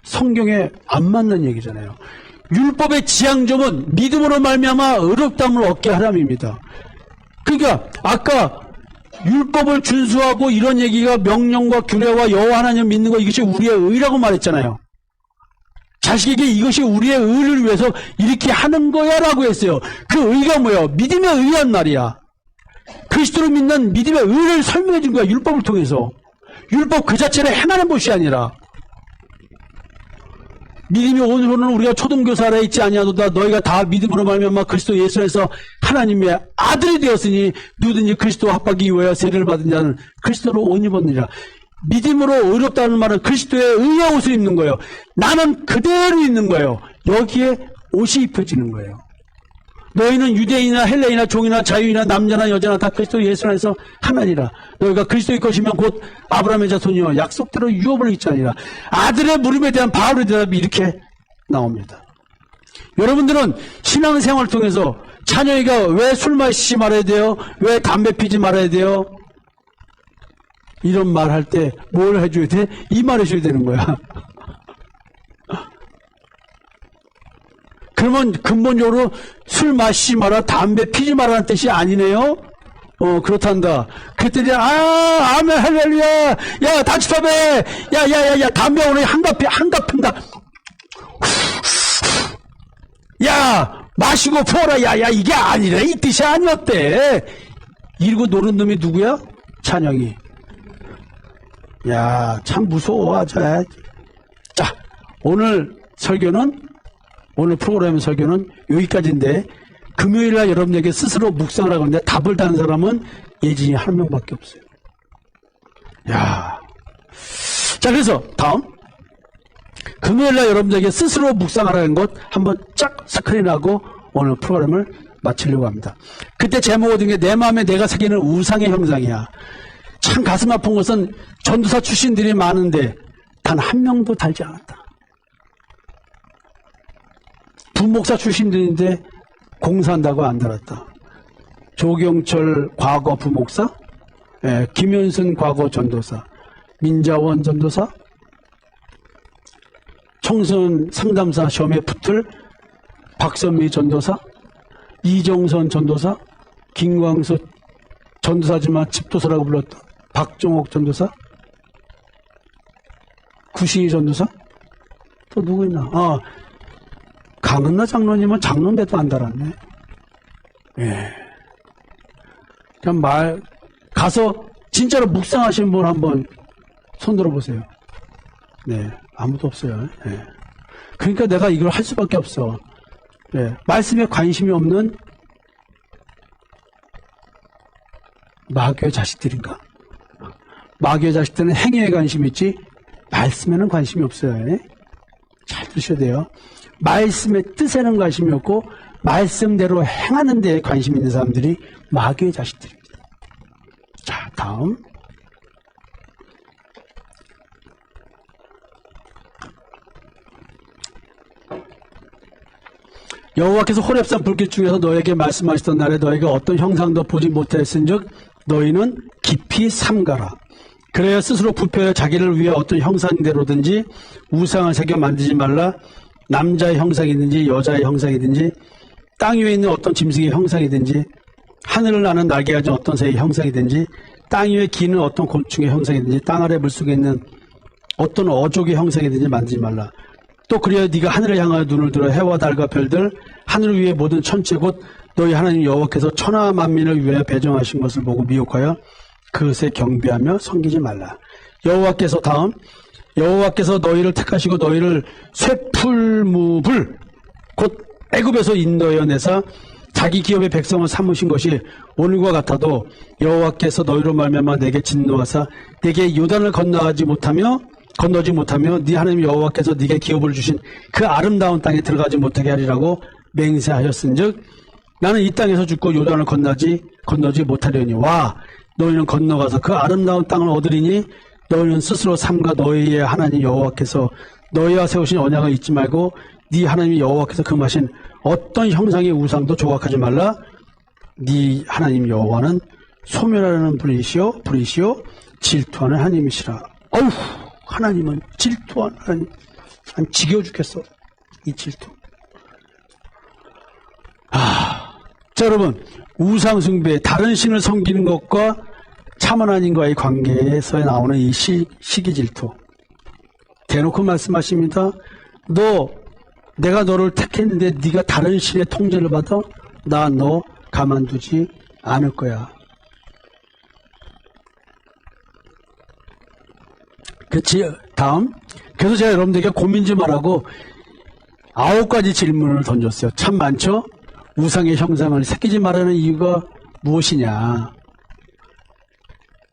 성경에 안 맞는 얘기잖아요. 율법의 지향점은 믿음으로 말미암아 의롭다함을 얻게 하람입니다. 그러니까 아까 율법을 준수하고 이런 얘기가 명령과 규례와 여호와 하나님 믿는 거 이것이 우리의 의라고 말했잖아요. 자식에게 이것이 우리의 의를 위해서 이렇게 하는 거야 라고 했어요. 그 의가 뭐예요? 믿음의 의란 말이야. 그리스도를 믿는 믿음의 의를 설명해 준 거야. 율법을 통해서. 율법 그 자체를 행하는 것이 아니라 믿음이 오늘은 우리가 초등교사 아래 있지 아니하도다. 너희가 다 믿음으로 말미암아 그리스도 예수 안에서 하나님의 아들이 되었으니 누구든지 그리스도 합하기 위하여 세례를 받은 자는 그리스도로 옷 입었느니라. 믿음으로 의롭다는 말은 그리스도의 의의 옷을 입는 거예요. 나는 그대로 입는 거예요. 여기에 옷이 입혀지는 거예요. 너희는 유대인이나 헬레인이나 종이나 자유인이나 남자나 여자나 다 그리스도 예수 안에서 하나니라. 너희가 그리스도의 것이면 곧 아브라함의 자손이여 약속대로 유업을 잊지 아니라. 아들의 물음에 대한 바울의 대답이 이렇게 나옵니다. 여러분들은 신앙생활을 통해서 자녀가 왜 술 마시지 말아야 돼요? 왜 담배 피지 말아야 돼요? 이런 말 할 때 뭘 해줘야 돼? 이 말 해줘야 되는 거야. 그러면 근본적으로 술 마시지 마라, 담배 피지 마라는 뜻이 아니네요? 그렇단다. 그랬더니, 아멘, 할렐루야! 야, 단추탑에! 야, 담배 오늘 한갑 핀다. 야, 마시고 풀어라! 야, 이게 아니래. 이 뜻이 아니었대. 이러고 노는 놈이 누구야? 찬영이. 야, 참 무서워, 자, 오늘 프로그램 설교는 여기까지인데, 금요일날 여러분에게 스스로 묵상을 하고 있는데, 답을 다는 사람은 예진이 한 명밖에 없어요. 야. 자, 그래서 다음. 금요일날 여러분에게 스스로 묵상하라는 것 한번 쫙 스크린하고 오늘 프로그램을 마치려고 합니다. 그때 제목 얻은 게 내 마음에 내가 새기는 우상의 형상이야. 참 가슴 아픈 것은 전도사 출신들이 많은데 단 한 명도 달지 않았다. 부목사 출신들인데 공사한다고 안 달았다. 조경철 과거 부목사, 김현승 과거 전도사, 민자원 전도사, 청소년 상담사 시험에 붙을 박선미 전도사, 이정선 전도사, 김광수 전도사지만 집도사라고 불렀던 박종옥 전도사, 구신희 전도사, 또 누구 있나? 강은나 장로님은 장로인데도 안 달았네. 예. 그냥 가서 진짜로 묵상하시는 분 한번 손 들어보세요. 네. 아무도 없어요. 예. 그러니까 내가 이걸 할 수밖에 없어. 예. 말씀에 관심이 없는 마귀의 자식들인가? 마귀의 자식들은 행위에 관심이 있지 말씀에는 관심이 없어요. 예? 잘 들으셔야 돼요. 말씀의 뜻에는 관심이 없고 말씀대로 행하는 데에 관심이 있는 사람들이 마귀의 자식들입니다. 자, 다음. 여호와께서 호렙산 불길 중에서 너에게 말씀하시던 날에 너희가 어떤 형상도 보지 못하였은즉 너희는 깊이 삼가라. 그래야 스스로 부패하여 자기를 위해 어떤 형상대로든지 우상을 새겨 만들지 말라. 남자의 형상이든지 여자의 형상이든지 땅 위에 있는 어떤 짐승의 형상이든지 하늘을 나는 날개 가진 어떤 새의 형상이든지 땅 위에 기는 어떤 곤충의 형상이든지 땅 아래 물속에 있는 어떤 어족의 형상이든지 만들지 말라. 또 그래야 네가 하늘을 향하여 눈을 들어 해와 달과 별들 하늘 위의 모든 천체 곧 너희 하나님 여호와께서 천하 만민을 위하여 배정하신 것을 보고 미혹하여 그것에 경배하며 섬기지 말라. 여호와께서 다음 여호와께서 너희를 택하시고 너희를 쇠풀무불 곧 애굽에서 인도하여 내사 자기 기업의 백성을 삼으신 것이 오늘과 같아도 여호와께서 너희로 말미암아 내게 진노하사 내게 요단을 건너지 못하며 네 하나님 여호와께서 네게 기업을 주신 그 아름다운 땅에 들어가지 못하게 하리라고 맹세하셨은즉 나는 이 땅에서 죽고 요단을 건너지 못하려니 와 너희는 건너가서 그 아름다운 땅을 얻으리니 너희는 스스로 삼가 너희의 하나님 여호와께서 너희와 세우신 언약을 잊지 말고 네 하나님 여호와께서 금하신 어떤 형상의 우상도 조각하지 말라. 네 하나님 여호와는 소멸하는 분이시요 질투하는 하나님이시라. 어휴, 하나님은 질투하는 하나님. 난 지겨워 죽겠어. 이 질투. 자, 여러분, 우상 숭배, 다른 신을 섬기는 것과 참 하나님과의 관계에서 나오는 이 시기 질투. 대놓고 말씀하십니다. 내가 너를 택했는데 네가 다른 신의 통제를 받아? 나 너 가만두지 않을 거야. 그치? 다음. 그래서 제가 여러분들에게 고민 좀 하라고 9가지 질문을 던졌어요. 참 많죠? 우상의 형상을 새기지 말라는 이유가 무엇이냐?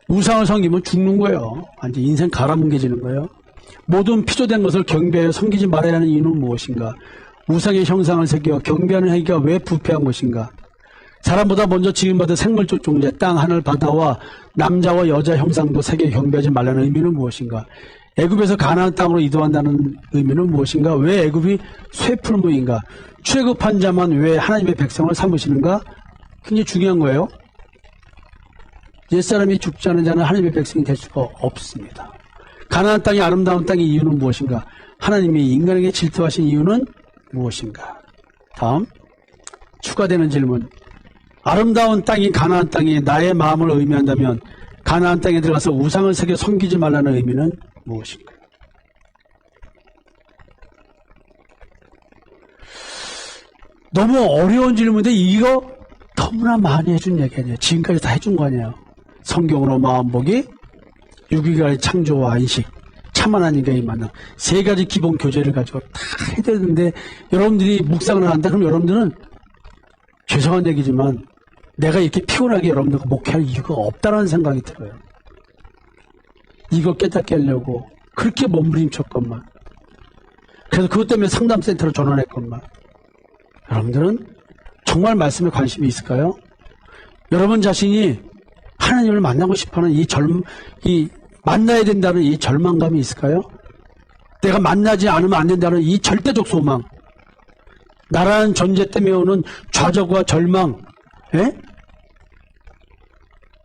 우상을 섬기면 죽는 거예요. 완전 인생 갈아뭉개지는 거예요. 모든 피조된 것을 경배하여 섬기지 말아야 하는 이유는 무엇인가? 우상의 형상을 새겨 경배하는 행위가 왜 부패한 것인가? 사람보다 먼저 지음받은 생물적 존재, 땅, 하늘, 바다와 남자와 여자 형상도 새겨 경배하지 말라는 의미는 무엇인가? 애굽에서 가나안 땅으로 이동한다는 의미는 무엇인가? 왜 애굽이 쇠풀무인가? 출애굽한 자만 왜 하나님의 백성을 삼으시는가? 굉장히 중요한 거예요. 옛사람이 죽지 않은 자는 하나님의 백성이 될 수가 없습니다. 가나안 땅이 아름다운 땅의 이유는 무엇인가? 하나님이 인간에게 질투하신 이유는 무엇인가? 다음 추가되는 질문. 아름다운 땅이 가나안 땅이 나의 마음을 의미한다면 가나안 땅에 들어가서 우상을 새겨 섬기지 말라는 의미는 무엇인가? 너무 어려운 질문인데 이거 너무나 많이 해준 얘기 아니에요. 지금까지 다 해준 거 아니에요. 성경으로 마음보기, 6일간의 창조와 안식, 참 하나님과의 만남, 세 가지 기본 교제를 가지고 다 해야 되는데 여러분들이 묵상을 한다 그러면 여러분들은 죄송한 얘기지만 내가 이렇게 피곤하게 여러분들과 목회할 이유가 없다는 생각이 들어요. 이거 깨닫게 하려고 그렇게 몸부림쳤건만, 그래서 그것 때문에 상담센터로 전환했건만, 여러분들은 정말 말씀에 관심이 있을까요? 여러분 자신이 하나님을 만나고 싶어하는 이 만나야 된다는 이 절망감이 있을까요? 내가 만나지 않으면 안 된다는 이 절대적 소망, 나라는 존재 때문에 오는 좌절과 절망,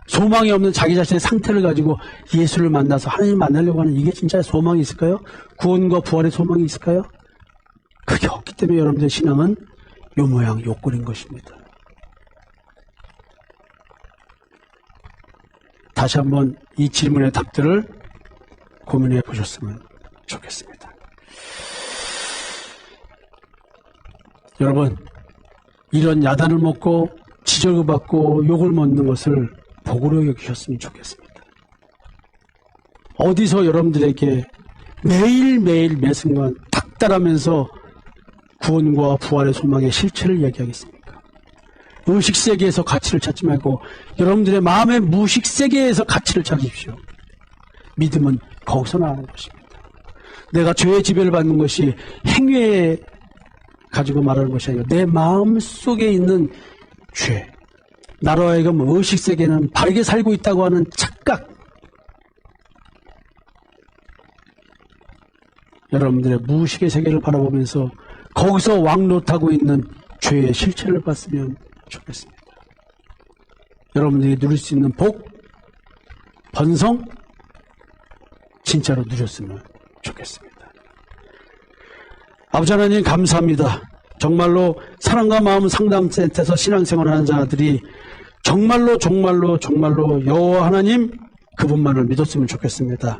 소망이 없는 자기 자신의 상태를 가지고 예수를 만나서 하나님을 만나려고 하는 이게 진짜 소망이 있을까요? 구원과 부활의 소망이 있을까요? 그게 없기 때문에 여러분들의 신앙은 요 모양 요 꼴인 것입니다. 다시 한번 이 질문의 답들을 고민해 보셨으면 좋겠습니다. 여러분, 이런 야단을 먹고 지적을 받고 욕을 먹는 것을 복으로 여기셨으면 좋겠습니다. 어디서 여러분들에게 매일매일 매순간 닥달하면서 구원과 부활의 소망의 실체를 얘기하겠습니까? 의식세계에서 가치를 찾지 말고 여러분들의 마음의 무식세계에서 가치를 찾으십시오. 믿음은 거기서 나오는 것입니다. 내가 죄의 지배를 받는 것이 행위에 가지고 말하는 것이 아니라 내 마음 속에 있는 죄, 나로 하여금 의식세계는 바르게 살고 있다고 하는 착각, 여러분들의 무의식의 세계를 바라보면서 거기서 왕노타고 있는 죄의 실체를 봤으면 좋겠습니다. 여러분들이 누릴 수 있는 복, 번성, 진짜로 누렸으면 좋겠습니다. 아버지 하나님 감사합니다. 정말로 사랑과 마음 상담센터에서 신앙생활하는 자들이 정말로 여호와 하나님 그분만을 믿었으면 좋겠습니다.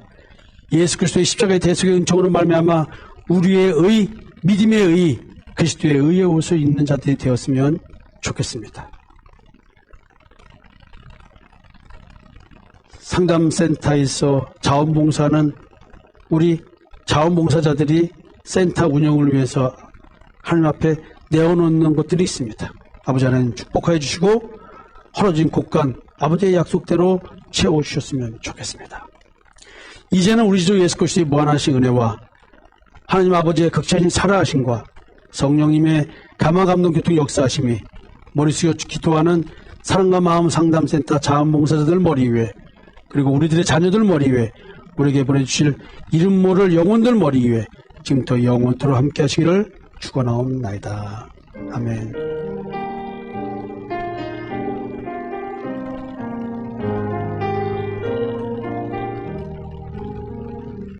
예수 그리스도의 십자가의 대속의 은총으로 말미암아 우리의 믿음의 의, 그리스도의 의의 옷을 입는 자들이 되었으면 좋겠습니다. 상담센터에서 자원봉사하는 우리 자원봉사자들이 센터 운영을 위해서 하늘 앞에 내어놓는 것들이 있습니다. 아버지 하나님 축복하여 주시고 헐어진 곳간 아버지의 약속대로 채워주셨으면 좋겠습니다. 이제는 우리 주 예수 그리스도의 무한하신 은혜와 하나님 아버지의 극찬인 살아하심과 성령님의 감화감동 교통 역사하심이 머리 숙여 기도하는 사랑과 마음 상담센터 자원봉사자들 머리 위에, 그리고 우리들의 자녀들 머리 위에, 우리에게 보내주실 이름 모를 영혼들 머리 위에 지금부터 영원토록 함께 하시기를 축원하옵나이다. 아멘.